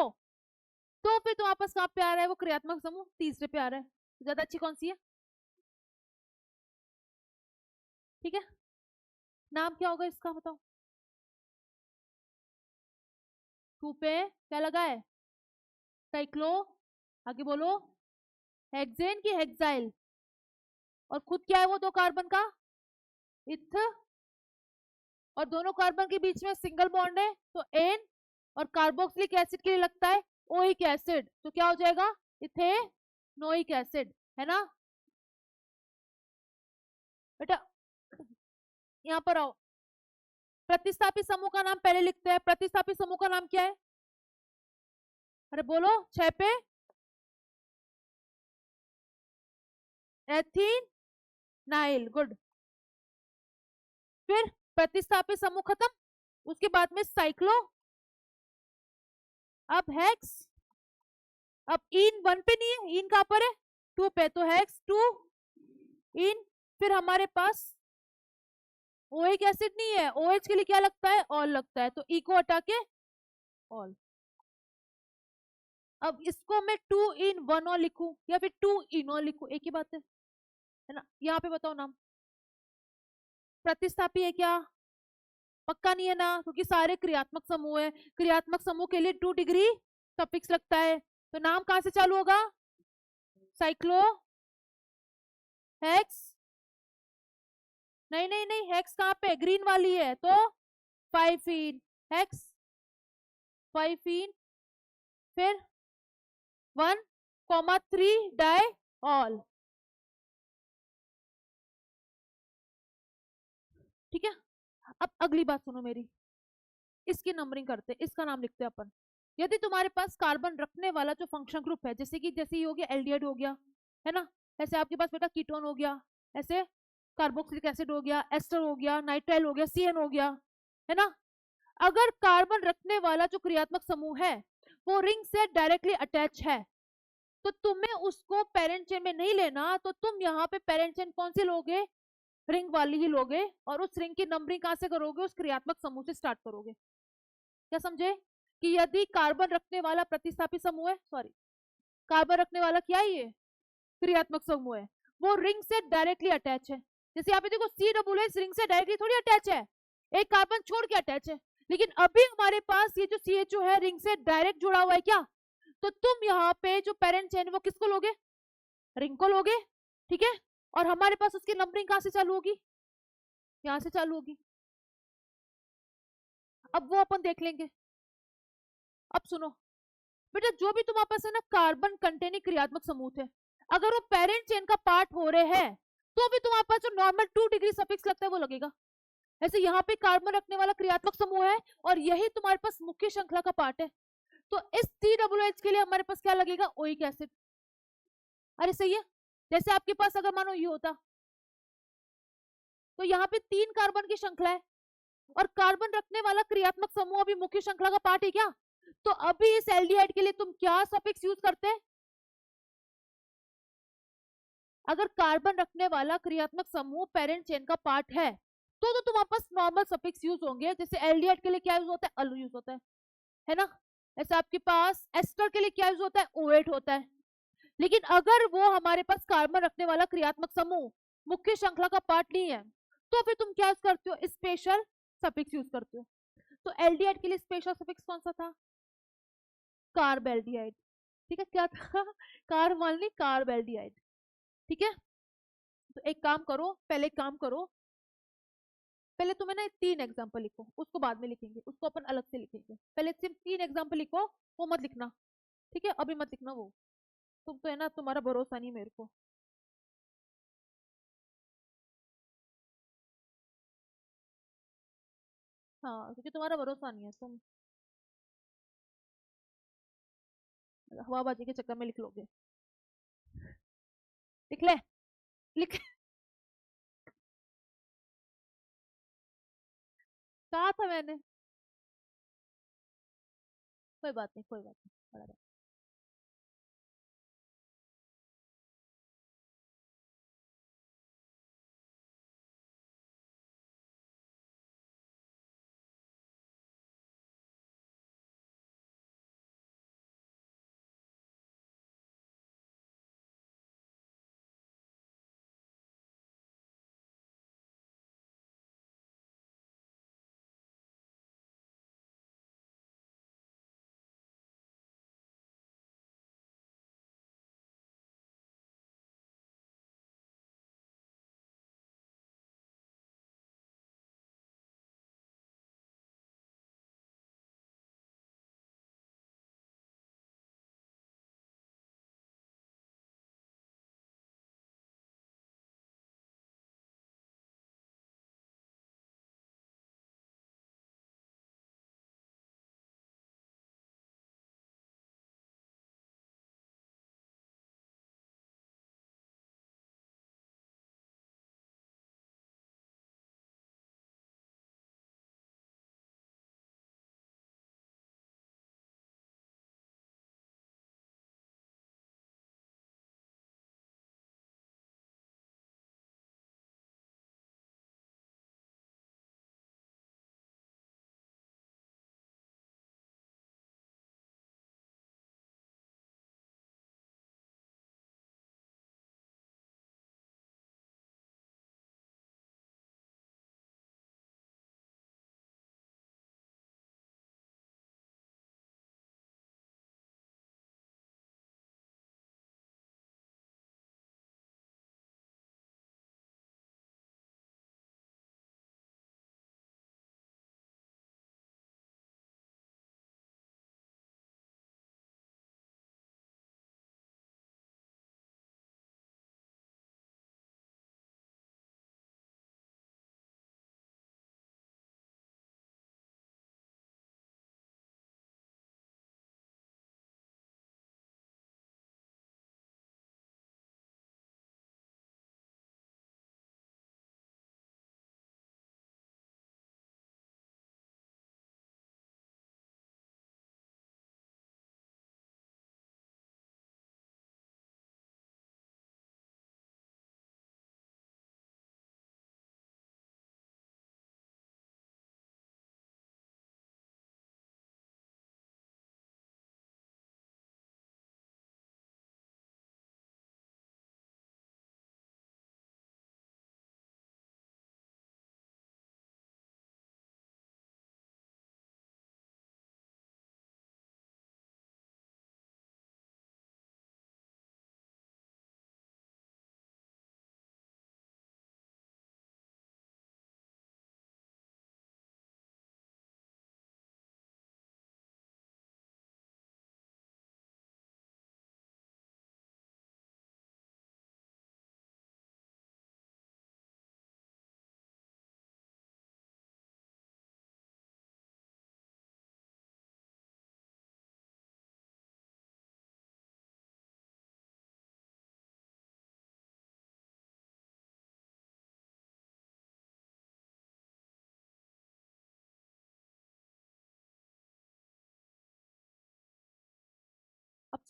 A: तो फिर तो वापस कहाँ पे आ रहा है वो क्रियात्मक समूह? तीसरे पे आ रहा है। ज्यादा अच्छी कौन सी है? ठीक है, नाम क्या होगा इसका बताओ? 2 पे क्या लगा है? साइक्लो। आगे बोलो। हेक्सेन की हेक्साइल। और खुद क्या है वो दो कार्बन का? इथ। और दोनों कार्बन के बीच में सिंगल बॉन्ड है तो एन, और कार्बोक्सिलिक एसिड के लिए लगता है ओइक एसिड, तो क्या हो जाएगा? Ethanoic acid. है ना बेटा? यहाँ पर आओ, प्रतिस्थापित समूह का नाम पहले लिखते हैं। प्रतिस्थापित समूह का नाम क्या है? अरे बोलो, 6 पे एथीन नाइल। गुड। फिर प्रतिस्थापित समूह खत्म, उसके बाद में साइक्लो, अब हेक्स, अब इन 1 पे नहीं है, इन कहां पर है, 2 पे, तो हेक्स 2 इन, फिर हमारे पास ओइक एसिड नहीं है, OH के लिए क्या लगता है, ऑल लगता है, तो ई को हटा के ऑल। अब इसको मैं 2 इन 1 और लिखूं या फिर 2 इन और लिखूं, एक ही बात है ना। यहाँ पे बताओ नाम प्रतिस्थापी है क्या, पक्का नहीं है ना, क्योंकि सारे क्रियात्मक समूह है, क्रियात्मक समूह के लिए 2 डिग्री सफिक्स लगता है, तो नाम कहां से चालू होगा, साइक्लो हेक्स, नहीं नहीं नहीं, हेक्स कहां पे, ग्रीन वाली है, तो 5 इन हेक्स, 5 इन, फिर 1,3 डाई ऑल, ठीक है। अब अगली बात सुनो मेरी, इसकी नंबरिंग करते, इसका नाम लिखते हैं अपन। यदि तुम्हारे पास कार्बन रखने वाला जो फंक्शन ग्रुप है, जैसे कि जैसे ये हो गया एल्डिहाइड हो गया, है ना, ऐसे आपके पास बेटा कीटोन हो गया, ऐसे कार्बोक्सिलिक एसिड हो गया, एस्टर हो गया, नाइट्राइल हो गया, CN हो गया, है ना। अगर कार्बन रखने वाला जो क्रियात्मक समूह है वो रिंग से डायरेक्टली अटैच है, तो तुम्हें उसको पेरेंट चेन में नहीं लेना, तो तुम यहाँ पे पेरेंट चेन कौन सी लोगे, रिंग वाली ही लोगे, और उस रिंग की नंबरिंग कहां से करोगे, उस क्रियात्मक समूह से स्टार्ट करोगे। क्या समझे, कि यदि कार्बन रखने वाला प्रतिस्थापित समूह है, सॉरी कार्बन रखने वाला क्या है, ये क्रियात्मक समूह है, वो रिंग से डायरेक्टली अटैच है। जैसे यहाँ पे देखो COOH रिंग से डायरेक्टली थोड़ी अटैच है, एक कार्बन छोड़ के अटैच है, लेकिन अभी हमारे पास ये जो CHO है रिंग से डायरेक्ट जुड़ा हुआ है क्या, तो तुम यहाँ पे जो पेरेंट चेन वो किसको लोगे, रिंग को लोगे, ठीक है। और हमारे पास उसकी नंबरिंग कहां से चालू होगी, यहां से चालू होगी, अब वो अपन देख लेंगे। अब सुनो बेटा, जो भी तुम्हारे पास है ना कार्बन कंटेनिंग क्रियात्मक समूह थे, अगर वो पेरेंट चेन का पार्ट हो रहे हैं, तो भी तुम्हारे पास जो नॉर्मल 2 डिग्री सफिक्स लगता है वो लगेगा। ऐसे यहाँ पे कार्बन रखने वाला क्रियात्मक समूह है और यही तुम्हारे पास मुख्य श्रृंखला का पार्ट है, तो इस COOH के लिए हमारे पास क्या लगेगा, ओइक एसिड। अरे सही है, जैसे आपके पास अगर मानो ये होता, तो यहाँ पे 3 कार्बन की श्रृंखला है और कार्बन रखने वाला क्रियात्मक समूह अभी मुख्य श्रृंखला का पार्ट है क्या, तो अभी इस एल्डिहाइड के लिए तुम क्या सफिक्स यूज करते हैं, अगर कार्बन रखने वाला क्रियात्मक समूह पेरेंट चेन का पार्ट है, तो तुम्हारे पास नॉर्मल सफिक्स यूज होंगे, जैसे एल्डिहाइड के लिए क्या यूज होता है, अल यूज होता है ना। ऐसे आपके पास एस्टर के लिए क्या यूज होता है, O8 होता है। लेकिन अगर वो हमारे पास कार्बन रखने वाला क्रियात्मक समूह मुख्य श्रृंखला का पार्ट नहीं है, तो फिर तुम क्या यूज करते हो, स्पेशल सफिक्स यूज करते हो। तो एल्डिहाइड के लिए स्पेशल सफिक्स कौन सा था, कार्ब एल्डिहाइड, ठीक है, क्या था कार्ब मान ली, कार्ब एल्डिहाइड, ठीक है। तो एक काम करो, पहले एक काम करो, पहले तुम्हें ना 3 एग्जाम्पल लिखो, उसको बाद में लिखेंगे, उसको अपन अलग से लिखेंगे, पहले सिर्फ 3 एग्जाम्पल लिखो, वो मत लिखना, ठीक है, अभी मत लिखना वो, तुम तो है ना, तुम्हारा भरोसा नहीं मेरे को। हाँ, क्योंकि तुम्हारा भरोसा नहीं है, तुम हवाबाजी के चक्कर में लिख लोगे, लिख ले, लिख, कहा था मैंने, कोई बात नहीं, कोई बात नहीं, बराबर।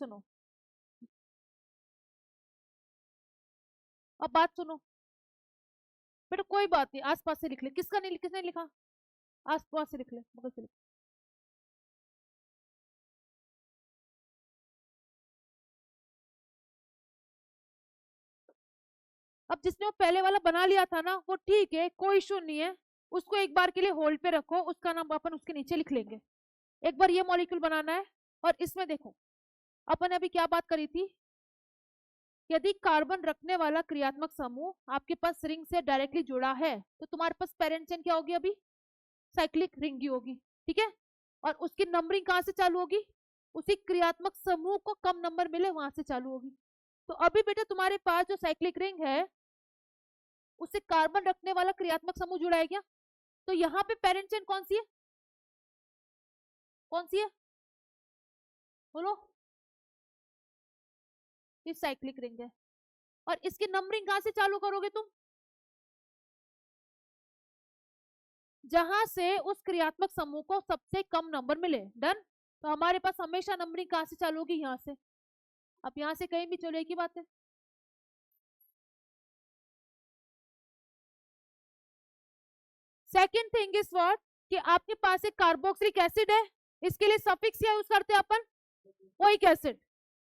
A: सुनो, अब बात सुनो बेटा, कोई बात नहीं, आसपास से लिख ले, किसका नहीं, किसने लिखा, आसपास से लिख ले, बगल से लिख। अब जिसने वो पहले वाला बना लिया था ना, वो ठीक है, कोई इशू नहीं है, उसको एक बार के लिए होल्ड पे रखो, उसका नाम अपन उसके नीचे लिख लेंगे। एक बार ये मॉलिक्यूल बनाना है। और इसमें देखो, अपन अभी क्या बात करी थी, यदि कार्बन रखने वाला क्रियात्मक समूह आपके पास रिंग से डायरेक्टली जुड़ा है, तो तुम्हारे पास पेरेंट चेन क्या होगी, अभी साइक्लिक रिंग ही होगी, ठीक है। और उसकी नंबरिंग कहां से चालू होगी, उसी क्रियात्मक समूह को कम नंबर मिले वहां से चालू होगी। तो अभी बेटा तुम्हारे पास जो साइक्लिक रिंग है, उससे कार्बन रखने वाला क्रियात्मक समूह जुड़ा है क्या? तो यहाँ पे पेरेंट चेन कौन सी है, कौन सी है, बोलो, ये साइक्लिक रिंग है। और इसकी नंबरिंग कहां से चालू करोगे तुम, जहां से उस क्रियात्मक समूह को सबसे कम नंबर मिले, डन। तो हमारे पास हमेशा नंबरिंग कहां से चालू होगी, यहाँ से। अब यहाँ से कहीं भी चलो, एक ही बात है। सेकेंड थिंग इज व्हाट, कि आपके पास एक कार्बोक्सिलिक एसिड है, इसके लिए सफिक्स क्या यूज करते हैं अपन, ओइक एसिड।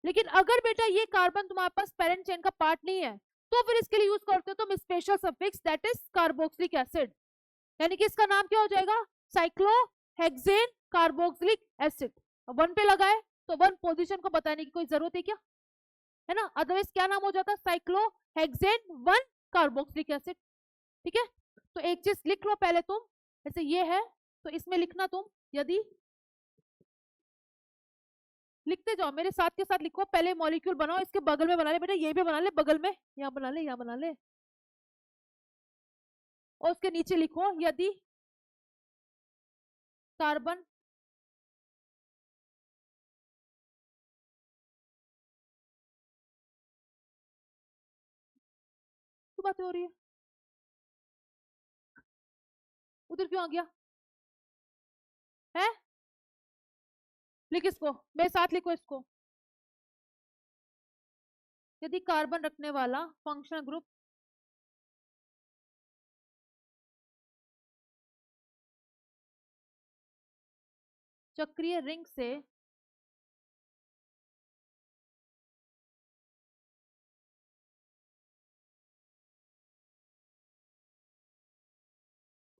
A: लेकिन अगर बेटा ये कार्बन तुम्हारे पास पेरेंट चेन का पार्ट नहीं है, तो फिर इसके लिए यूज करते हो तुम special suffix, that is carboxylic acid. यानी कि इसका नाम क्या हो जाएगा, साइक्लोहेक्सेन कार्बोक्सिलिक एसिड। वन पे लगा है, तो वन पोजीशन को बताने की कोई जरूरत है क्या, है ना, अदरवाइज क्या नाम हो जाता, साइक्लोहेक्सेन वन कार्बोक्सिलिक एसिड, ठीक है। तो एक चीज लिख लो पहले तुम, जैसे ये है, तो इसमें लिखना तुम, यदि, लिखते जाओ मेरे साथ के साथ लिखो, पहले मॉलिक्यूल बनाओ, इसके बगल में बना ले बेटा, ये भी बना ले बगल में, यहाँ बना ले, यहाँ बना ले, और उसके नीचे लिखो, यदि कार्बन, तो बात हो रही है, उधर क्यों आ गया है, लिख इसको, मेरे साथ लिखो इसको, यदि कार्बन रखने वाला फंक्शनल ग्रुप चक्रीय रिंग से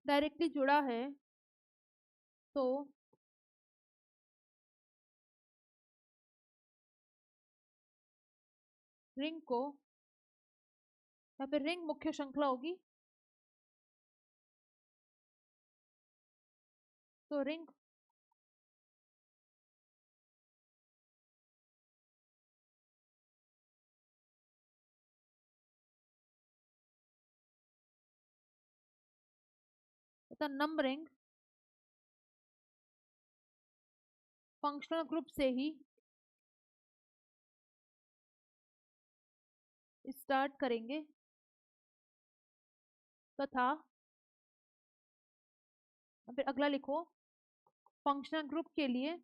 A: डायरेक्टली जुड़ा है, तो रिंग को, या फिर रिंग मुख्य श्रृंखला होगी, तो रिंग तथा नंबरिंग फंक्शनल ग्रुप से ही स्टार्ट करेंगे, तथा, फिर अगला लिखो, फंक्शनल ग्रुप के लिए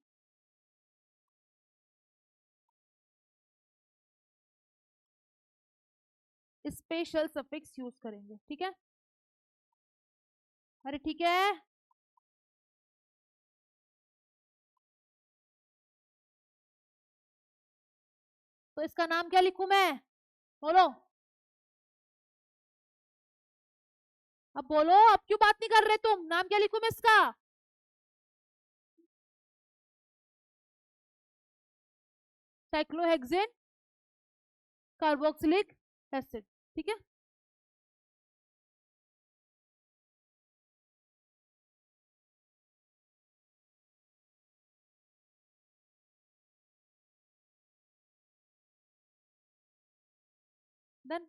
A: स्पेशल सफिक्स यूज करेंगे, ठीक है। अरे ठीक है, तो इसका नाम क्या लिखूं मैं, बोलो, अब बोलो, अब क्यों बात नहीं कर रहे तुम, नाम क्या लिखूं मैं इसका, साइक्लोहेक्सेन कार्बोक्सिलिक एसिड, ठीक है। डन।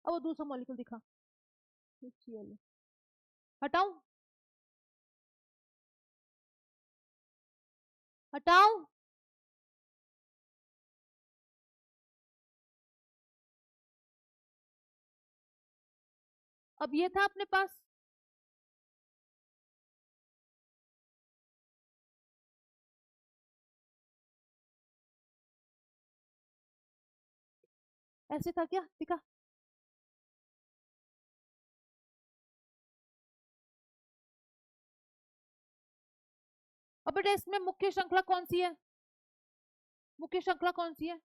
A: अब वो दूसरा मॉलिक्यूल दिखा, HCl हटाऊं, हटाऊं, अब ये था अपने पास, ऐसे था क्या, दिखा। अब बेटा इसमें मुख्य श्रृंखला कौन सी है, मुख्य श्रृंखला कौन सी है,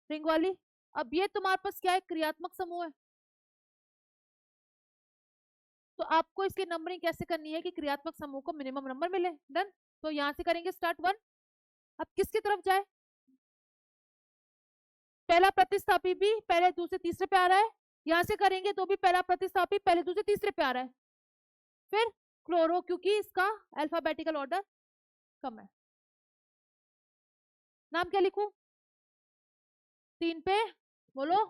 A: रिंग वाली। अब ये तुम्हारे पास क्या है, क्रियात्मक समूह है, तो आपको इसकी नंबरिंग कैसे करनी है कि क्रियात्मक समूह को मिनिमम नंबर मिले। डन। तो यहां से करेंगे स्टार्ट 1। अब किसकी तरफ जाए, पहला प्रतिस्थापी भी पहले दूसरे तीसरे पे आ रहा है, यहां से करेंगे तो भी पहला प्रतिस्थापी पहले दूसरे तीसरे पे आ रहा है, फिर क्लोरो क्योंकि इसका अल्फाबेटिकल ऑर्डर कम है। नाम क्या लिखूं, 3 पे बोलो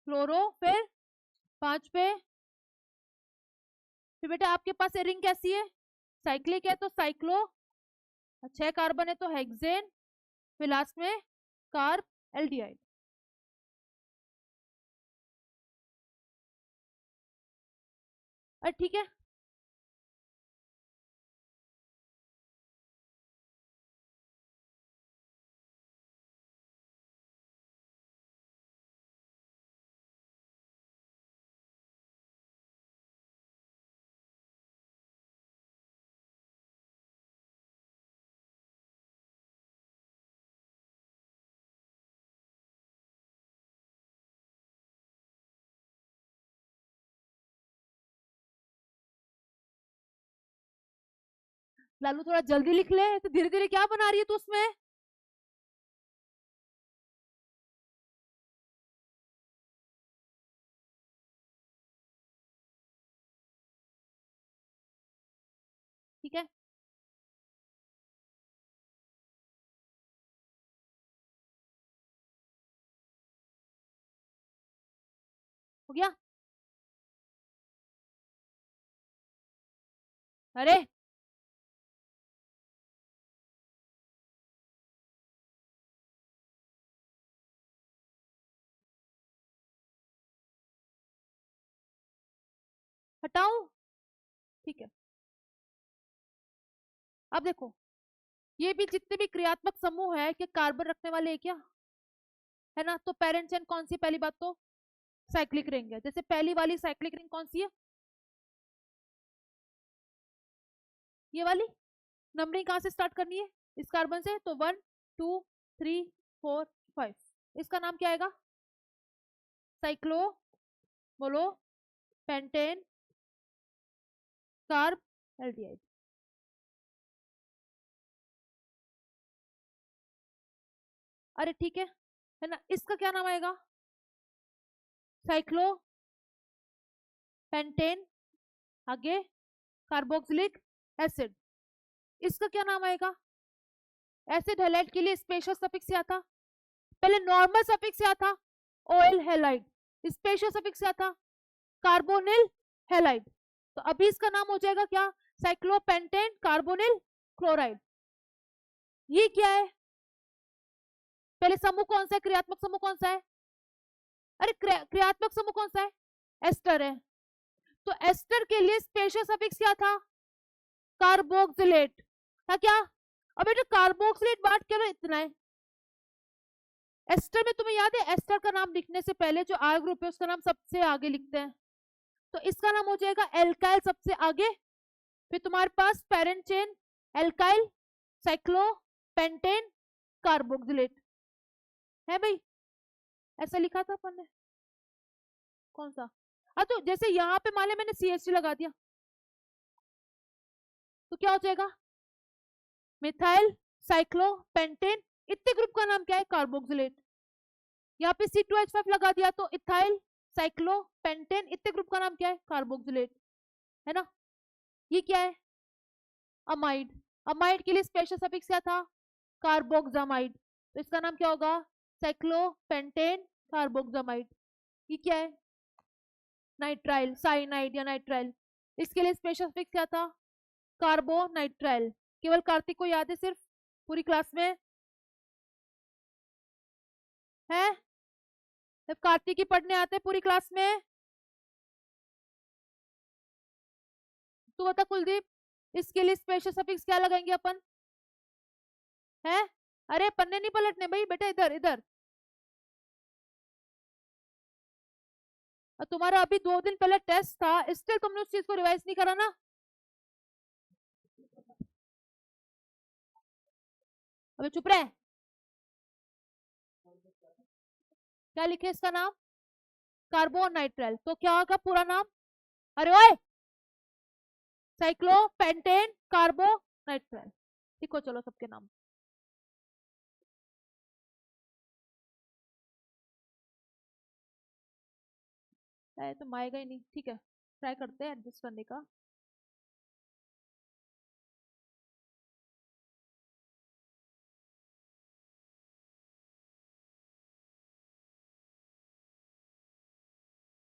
A: क्लोरो, फिर 5 पे, फिर बेटा आपके पास रिंग कैसी है, साइक्लिक है तो साइक्लो, 6 कार्बन है तो हेक्सेन, फिर लास्ट में कार्ब एल्डिहाइड। ठीक है, लालू थोड़ा जल्दी लिख ले, तो धीरे धीरे क्या बना रही है तू उसमें। ठीक है, हो गया। अरे हटाऊं, ठीक है। अब देखो ये भी जितने भी क्रियात्मक समूह है कि कार्बन रखने वाले है क्या, है ना, तो पेरेंट चेन कौन सी, पहली बात तो साइक्लिक रिंग है, जैसे पहली वाली साइक्लिक रिंग कौन सी है, ये वाली। नंबरिंग कहां से स्टार्ट करनी है, इस कार्बन से, तो 1 2 3 4 5, इसका नाम क्या आएगा, साइक्लो, बोलो, पेंटेन, कार्ब एल्डिहाइड। अरे ठीक है ना, इसका क्या नाम आएगा, साइक्लो, पेंटेन, आगे कार्बोक्सिलिक एसिड, इसका क्या नाम आएगा, एसिड हैलाइड के लिए स्पेशल सफिक्स क्या था, पहले नॉर्मल सफिक्स क्या था, ऑयल हैलाइड, स्पेशल सफिक्स क्या था, कार्बोनिल हैलाइड, तो अभी इसका नाम हो जाएगा क्या, साइक्लोपेंटेन कार्बोनिल क्लोराइड। ये क्या है, पहले समूह कौन सा है, क्रियात्मक समूह कौन सा है, अरे क्रियात्मक समूह कौन सा है, एस्टर है, तो एस्टर के लिए स्पेशल सफिक्स क्या था, कार्बोक्सिलेट था क्या। अब बेटा कार्बोक्सिलेट बात करो इतना है, एस्टर में तुम्हें याद है एस्टर का नाम लिखने से पहले जो आर ग्रुप है उसका नाम सबसे आगे लिखते हैं, तो इसका नाम हो जाएगा एल्काइल सबसे आगे, फिर तुम्हारे पास parent chain alkyl, cyclo, pentane, carboxylate है भाई, ऐसा लिखा था अपन ने, कौन सा, तो जैसे यहाँ पे मान लिया मैंने CH3 लगा दिया तो क्या हो जाएगा, मिथाइल साइक्लो पेंटेन, इतने ग्रुप का नाम क्या है, कार्बोक्सिलेट। यहाँ पे C2H5 लगा दिया तो इथाइल साइक्लो पेंटेन, इतने ग्रुप का नाम क्या है, कार्बोक्सिलेट, है ना। ये क्या है, अमाइड, अमाइड के लिए स्पेशल सफिक्स क्या था, कार्बोक्सामाइड, तो इसका नाम क्या होगा, साइक्लो पेंटेन कार्बोक्सामाइड। ये क्या है, नाइट्राइल, साइनाइड या नाइट्राइल। इसके लिए स्पेशल फिक्स क्या था? कार्बोनाइट्राइल। केवल कार्तिक को याद है सिर्फ, पूरी क्लास में है? जब कार्तिक ही पढ़ने आते हैं पूरी क्लास में। तू बता कुलदीप, इसके लिए स्पेशल सफिक्स क्या लगाएंगे अपन? है? अरे पन्ने नहीं पलटने भाई बेटा, इधर इधर। और तुम्हारा अभी 2 दिन पहले टेस्ट था, स्टिल तुमने उस चीज को रिवाइज नहीं करा ना? अबे चुप रहे। क्या लिखे इसका नाम? कार्बोनाइट्राइल। तो क्या होगा पूरा नाम? अरे ओए, साइक्लोपेंटेन कार्बोनाइट्राइल। लिखो चलो सबके नाम। तो आएगा ही नहीं, ठीक है, ट्राई करते हैं एडजस्ट करने का।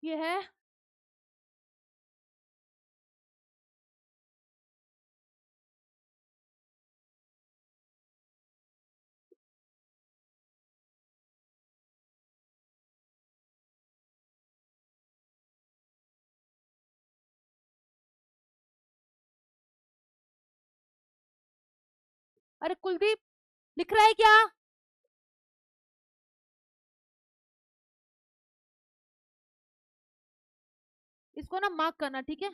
A: ये है। अरे कुलदीप, लिख रहा है क्या? इसको ना मार्क करना, ठीक है?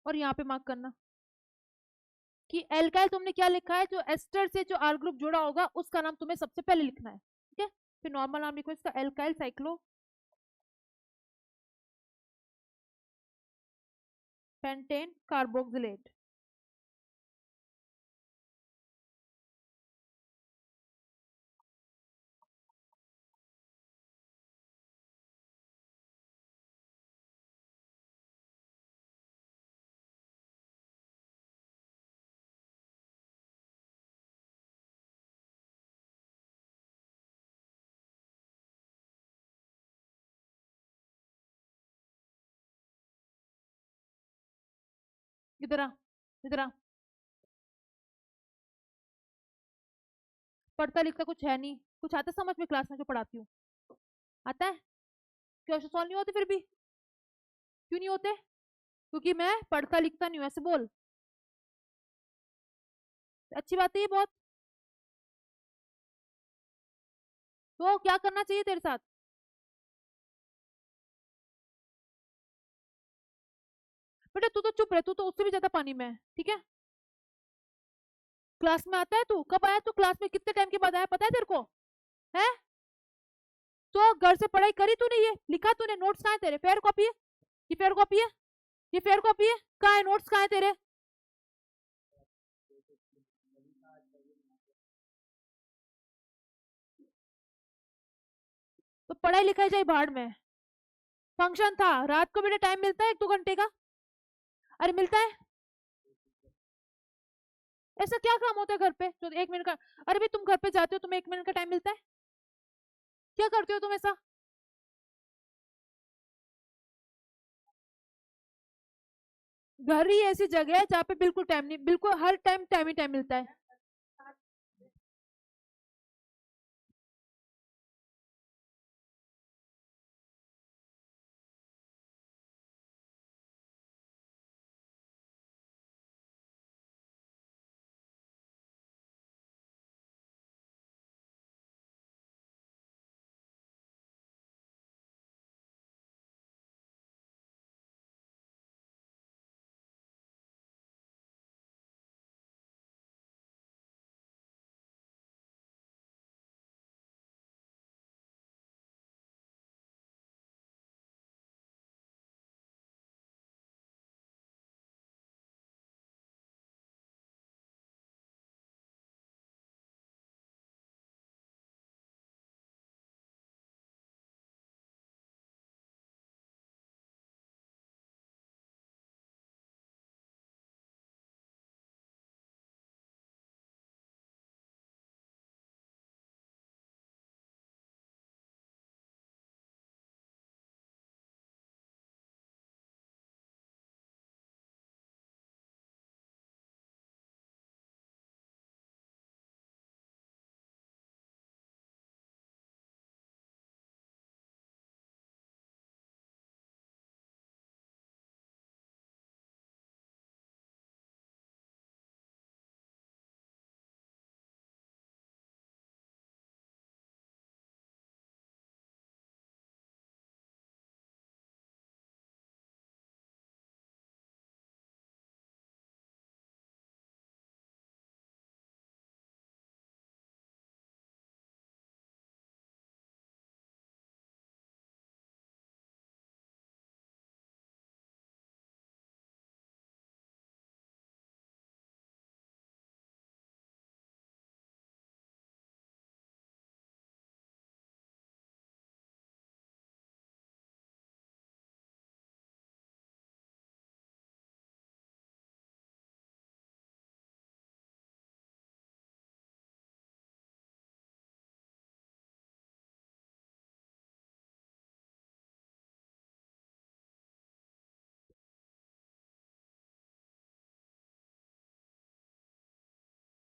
A: और यहाँ पे मार्क करना कि एल्काइल तुमने क्या लिखा है, जो एस्टर से जो आर ग्रुप जुड़ा होगा उसका नाम तुम्हें सबसे पहले लिखना है, ठीक है? फिर नॉर्मल नाम लिखो इसका, एल्काइल साइक्लो पेंटेन कार्बोक्सिलेट। इधर आ, इधर आ। पढ़ता लिखता कुछ है नहीं, कुछ आता समझ में क्लास में जो पढ़ाती हूँ? आता है? क्वेश्चन सॉल्व नहीं होते फिर भी? क्यों नहीं होते? क्योंकि मैं पढ़ता लिखता नहीं हूँ, ऐसे बोल। अच्छी बात है ये बहुत। तो क्या करना चाहिए तेरे साथ? बेटा तू तो चुप रहे, तू तो उससे भी ज्यादा पानी में है, ठीक है? क्लास में आता है तू? कब आया तू क्लास में? कितने टाइम के बाद आया, पता है तेरे को? है? तो घर से पढ़ाई करी तूने? ये लिखा तूने? नोट्स कहाँ है तेरे? फेयर कॉपी है? ये फेयर कॉपी है? ये फेयर कॉपी है? कहाँ है नोट्स, कहाँ है तेरे? तो पढ़ाई लिखाई जाए भाड़ में। फंक्शन था रात को बेटा, टाइम मिलता है 1-2 घंटे का? अरे मिलता है। ऐसा क्या काम होता है घर पे जो 1 मिनट का? अरे भाई तुम घर पे जाते हो, तुम्हें 1 मिनट का टाइम मिलता है? क्या करते हो तुम ऐसा? घर ही ऐसी जगह है जहाँ पे बिल्कुल टाइम नहीं, बिल्कुल हर टाइम टाइम ही टाइम मिलता है।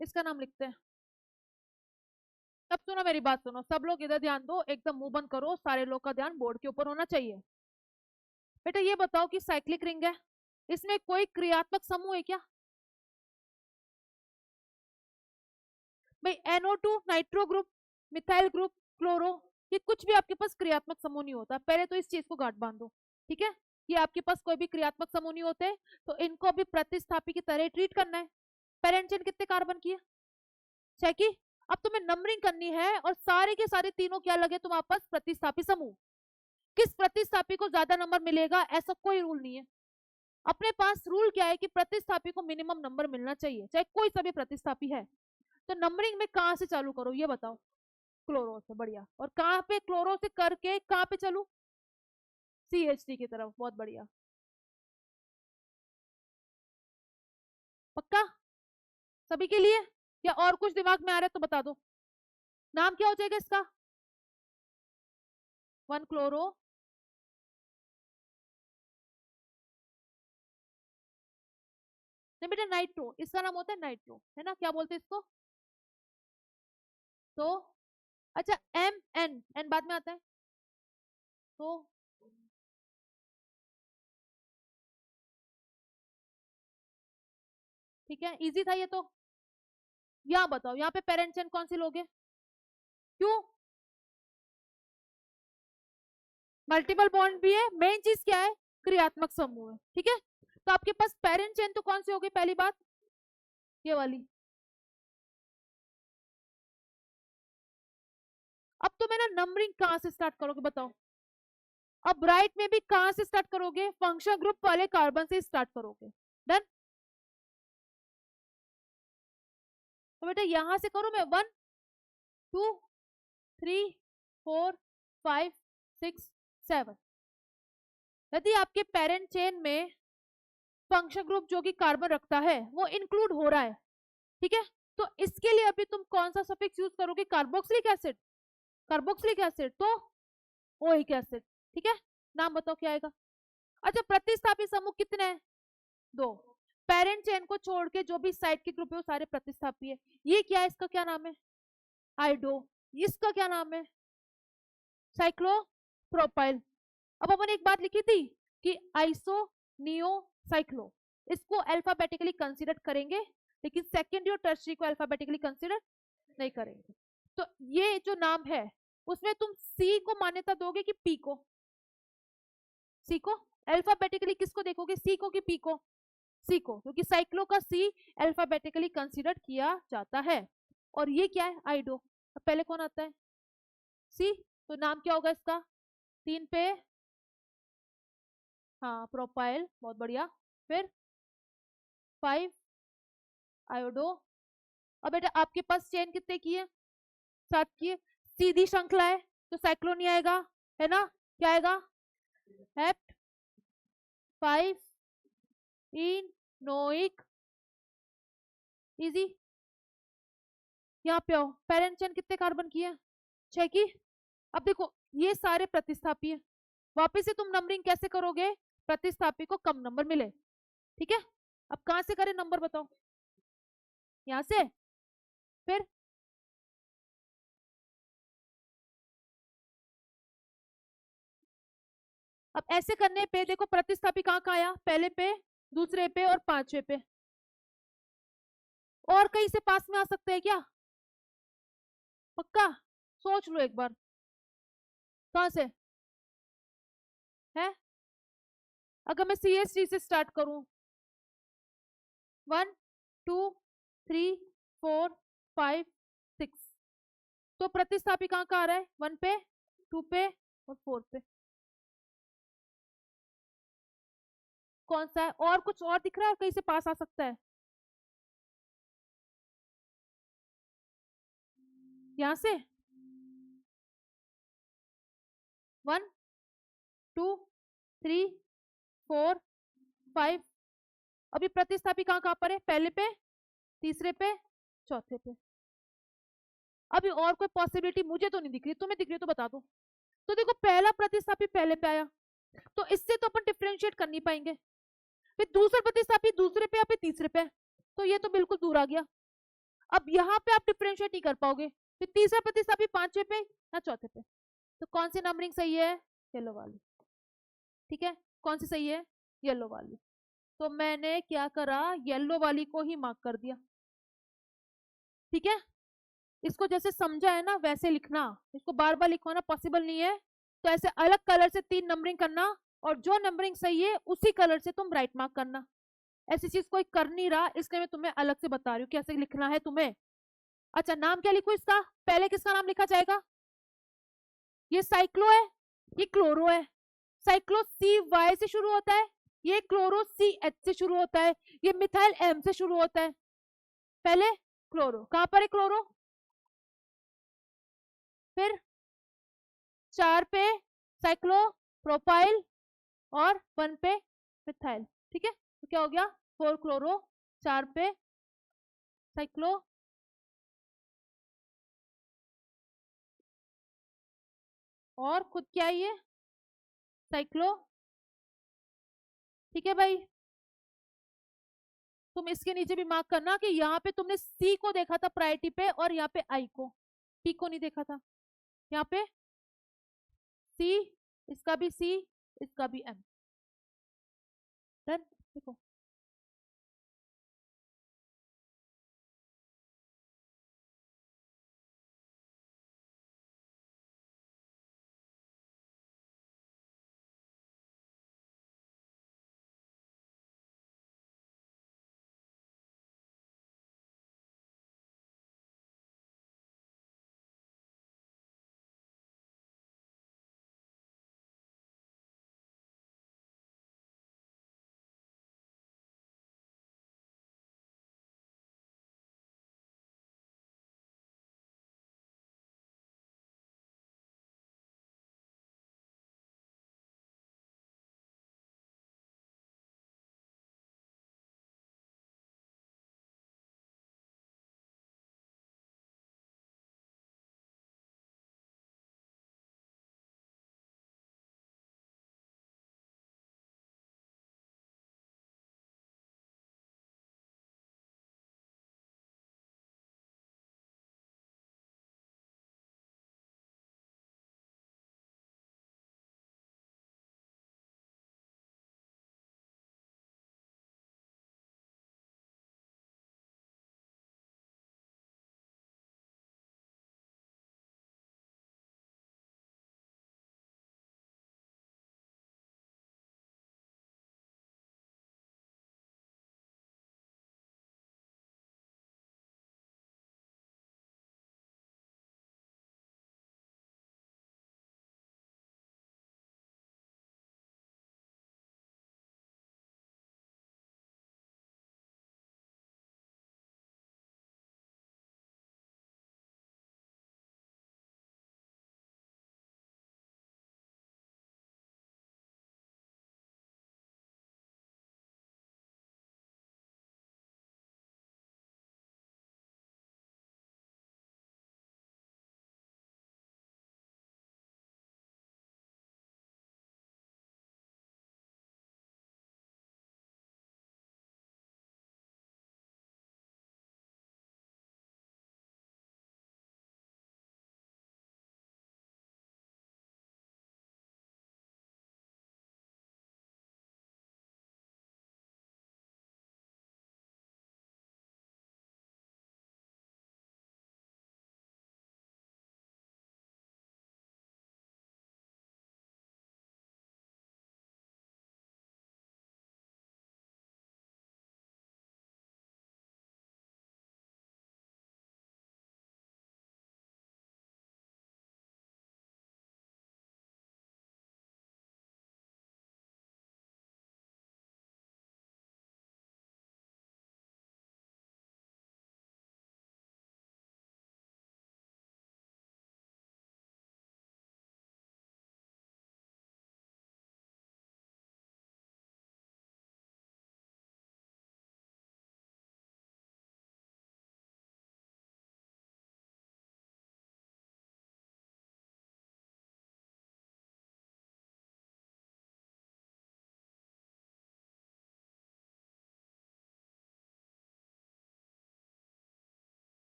A: इसका नाम लिखते हैं। अब सुनो मेरी बात सुनो, सब लोग इधर ध्यान दो, एकदम मुंह बंद करो, सारे लोग का ध्यान बोर्ड के ऊपर होना चाहिए। बेटा ये बताओ कि साइक्लिक रिंग है, इसमें कोई क्रियात्मक समूह है क्या? भाई NO2 nitro group, methyl group, chloro, ये कुछ भी आपके पास क्रियात्मक समूह नहीं होता। पहले तो इस चीज को गांठ बांधो, ठीक है? कि आपके पास कोई भी क्रियात्मक समूह नहीं होते, तो इनको भी प्रतिस्थापी की तरह ट्रीट करना है। पेरेंट चेन कितने कार्बन की है? 6 की। अब तुम्हें नंबरिंग करनी है और सारे के सारे तीनों क्या लगे तुम्हारे पास? प्रतिस्थापी समूह। किस प्रतिस्थापी को ज्यादा नंबर मिलेगा ऐसा कोई रूल नहीं है। अपने पास रूल क्या है कि प्रतिस्थापी को मिनिमम नंबर मिलना चाहिए, चाहे कोई सा भी प्रतिस्थापी है। तो नंबरिंग में कहां से चालू करो ये बताओ? क्लोरो से, बढ़िया। और कहां पे क्लोरो से करके कहां पे चलू? CH3 की तरफ, बहुत बढ़िया। पक्का सभी के लिए? या और कुछ दिमाग में आ रहा है तो बता दो। नाम क्या हो जाएगा इसका? 1 क्लोरो, नहीं बेटा नाइट्रो, इसका नाम होता है नाइट्रो, है ना? क्या बोलते हैं इसको? तो अच्छा, एन बाद में आता है तो ठीक है, इजी था ये तो। यहाँ बताओ, यहाँ पे पेरेंट चेन कौन सी लोगे? क्यों? मल्टीपल बॉन्ड भी है, मेन चीज क्या है? क्रियात्मक समूह है, ठीक है? तो आपके पास पेरेंट चेन तो कौन सी होगी? पहली बात ये वाली। अब तो मैंने नंबरिंग कहां से स्टार्ट करोगे बताओ? अब राइट में भी कहां से स्टार्ट करोगे? फंक्शन ग्रुप वाले कार्बन से स्टार्ट करोगे। डन। तो बेटा यहां से करो मैं 1 2 3 4 5 6 7। यदि आपके पेरेंट चेन में फंक्शन ग्रुप जो कि कार्बन रखता है वो इंक्लूड हो रहा है, ठीक है? तो इसके लिए अभी तुम कौन सा सफिक्स यूज करोगे? Carboxylic acid. कार्बोक्सिलिक एसिड तो ओइक एसिड, ठीक है? नाम बताओ क्या आएगा? अच्छा, प्रतिस्थापी समूह कितने हैं? 2। पेरेंट चेन को छोड़ के जो भी साइड के ग्रुप है वो सारे प्रतिस्थापी है। ये क्या है? इसका क्या नाम है? आइडो। इसका क्या नाम है? साइक्लोप्रोपाइल। अब अपन एक बात लिखी थी कि आइसो नियो साइक्लो, इसको अल्फाबेटिकली कंसीडर करेंगे, लेकिन सेकेंडरी और टर्सरी को अल्फाबेटिकली कंसीडर नहीं करेंगे। तो ये जो नाम है उसमें तुम सी को मान्यता दोगे कि पी को? सी को। अल्फाबेटिकली किसको देखोगे? सी को कि पी को? सी को, क्योंकि साइक्लो का सी अल्फाबेटिकली कंसीडर किया जाता है। और ये क्या है? आइडो। अब पहले कौन आता है? सी। तो नाम क्या होगा इसका? 3 पे हाँ प्रोपाइल, बहुत बढ़िया। फिर 5 आयोडो। अब बेटा आपके पास चेन कितने की है? 7 की है। सीधी श्रृंखला है तो साइक्लो नहीं आएगा, है ना? क्या आएगा? हेप्ट 5 इनोइक। इजी। यहाँ पे आओ, पेरेंट चेन कितने कार्बन की है? 6 की। अब देखो ये सारे प्रतिस्थापी है, वापिस से तुम नंबरिंग कैसे करोगे? प्रतिस्थापी को कम नंबर मिले, ठीक है? अब कहां से करें नंबर बताओ? यहां से। फिर अब ऐसे करने पे देखो प्रतिस्थापी कहाँ कहाँ आया? पहले पे, दूसरे पे और पांचवे पे। और कहीं से पास में आ सकते हैं क्या? पक्का? सोच लो एक बार। कहां से है? अगर मैं CH3 से स्टार्ट करूं, 1 2 3 4 5 6, तो प्रतिस्थापी कहाँ कहाँ आ रहा है? 1 पे, 2 पे और 4 पे। कौन सा है? और कुछ और दिख रहा है कहीं से पास आ सकता है? यहां से 1 2 3 4 5। अभी प्रतिस्थापी कहाँ कहाँ पर है? पहले पे, तीसरे पे, चौथे पे। अभी और कोई पॉसिबिलिटी मुझे तो नहीं दिख रही, तुम्हें दिख रही है तो बता दो। तो देखो पहला प्रतिस्थापी पहले पे आया, तो इससे तो अपन डिफ्रेंशिएट कर नहीं पाएंगे। फिर दूसरा प्रतिस्थापी दूसरे पे या फिर तीसरे पे, तो ये तो बिल्कुल दूर आ गया। अब यहाँ पे आप डिफ्रेंशिएट नहीं कर पाओगे, फिर तीसरा प्रतिशत भी पांचवे पे या चौथे पे। तो कौन सी नंबरिंग सही है? येलो वाली। ठीक है, कौन सी सही है? येलो वाली। तो मैंने क्या करा, येलो वाली को ही मार्क कर दिया। ठीक है, इसको जैसे समझा है ना वैसे लिखना, इसको बार बार लिखवाना पॉसिबल नहीं है। तो ऐसे अलग कलर से 3 नंबरिंग करना, और जो नंबरिंग सही है उसी कलर से तुम राइट मार्क करना। ऐसी चीज कोई कर नहीं रहा, इसलिए मैं तुम्हें अलग से बता रही हूँ कैसे लिखना है तुम्हें। अच्छा, नाम क्या लिखूं इसका? पहले किसका नाम लिखा जाएगा? ये साइक्लो है, ये क्लोरो है। साइक्लो सी वाई से शुरू होता है, ये क्लोरो सी एच से शुरू होता है, ये मिथाइल एम से शुरू होता है। पहले क्लोरो, कहां पर है क्लोरो? फिर 4 पे साइक्लो प्रोपाइल, और 1 पे मिथाइल। ठीक है, तो क्या हो गया? 4 क्लोरो, 4 पे साइक्लो, और खुद क्या है ये? साइक्लो। ठीक है भाई, तुम इसके नीचे भी मार्क करना कि यहाँ पे तुमने सी को देखा था प्रायोरिटी पे, और यहाँ पे आई को, पी को नहीं देखा था। यहाँ पे सी, इसका भी सी, इसका भी एम। डन, देखो।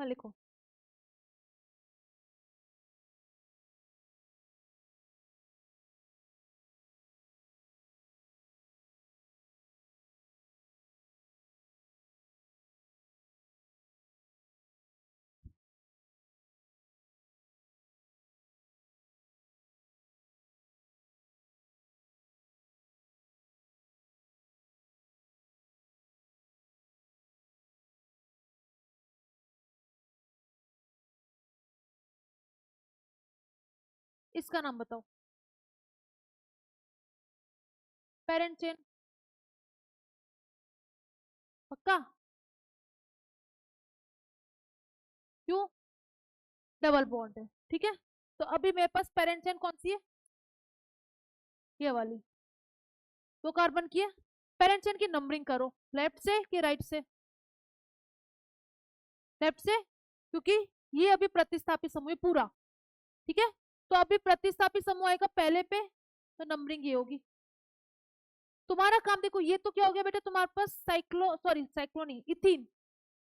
A: हाँ लिखो। इसका नाम बताओ। Parent chain. पक्का? क्यों? डबल बॉन्ड है, ठीक है। तो अभी मेरे पास पेरेंट चेन कौन सी है? ये वाली। दो कार्बन की है। पेरेंट चेन की नंबरिंग करो, लेफ्ट से कि राइट से? लेफ्ट से, क्योंकि ये अभी प्रतिस्थापित समूह है पूरा, ठीक है। तो अभी प्रतिस्थापित समूह आएगा पहले पे, तो नंबरिंग ये होगी। तुम्हारा काम देखो, ये तो क्या हो गया बेटा तुम्हारे पास साइक्लो, सॉरी साइक्लो नहीं, इथीन।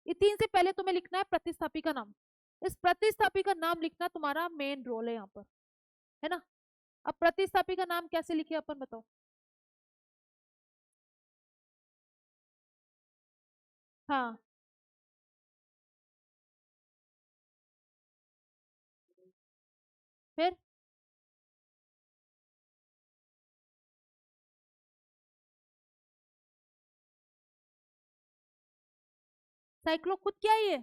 A: इथीन से पहले तुम्हें लिखना है प्रतिस्थापी का नाम। इस प्रतिस्थापी का नाम लिखना तुम्हारा मेन रोल है यहाँ पर, है ना। अब प्रतिस्थापी का नाम कैसे लिखे अपन, बताओ। हाँ। फिर साइक्लो खुद क्या है ये?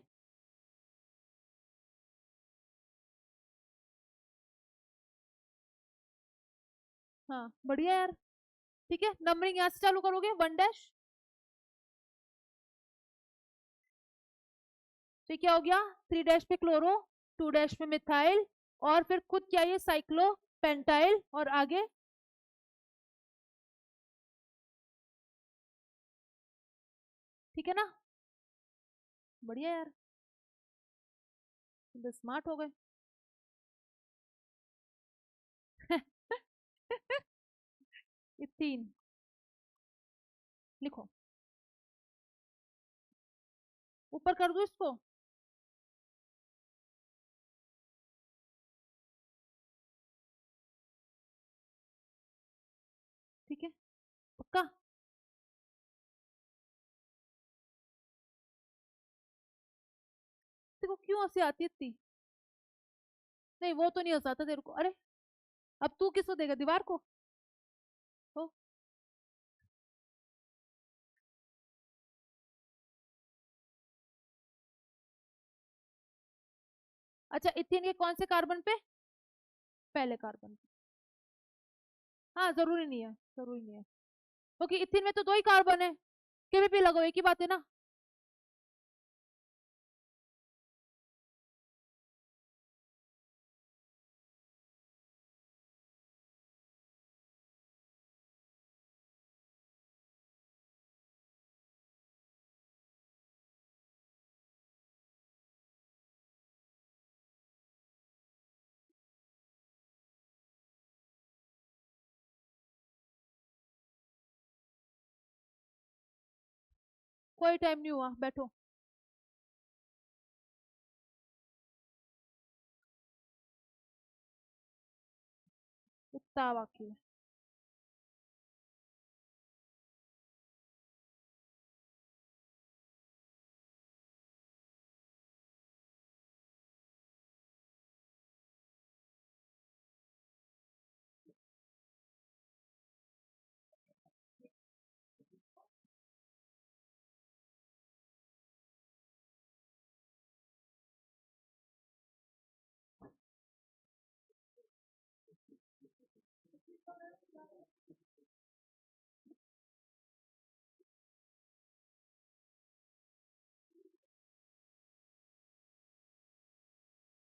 A: हाँ बढ़िया यार। ठीक है, नंबरिंग यहाँ से चालू करोगे, वन डैश। तो क्या हो गया, थ्री डैश पे क्लोरो, टू डैश पे मिथाइल, और फिर खुद क्या ये साइक्लो पेंटाइल, और आगे। ठीक है ना। बढ़िया यार, तो स्मार्ट हो गए। ये तीन लिखो। ऊपर कर दो इसको। ठीक है, पक्का? देखो क्यों हंसी आती है इतनी। नहीं वो तो नहीं हंसाता तेरे को, अरे। अब तू किसको देगा, दीवार को? ओ, अच्छा इथिन के कौन से कार्बन पे? पहले कार्बन पे। हाँ जरूरी नहीं है, जरूरी नहीं है, क्योंकि इथिन में तो दो ही कार्बन है। केवीपी लगाओ, एक ही बात है ना। कोई टाइम नहीं हुआ, बैठो। इतना बाकी है।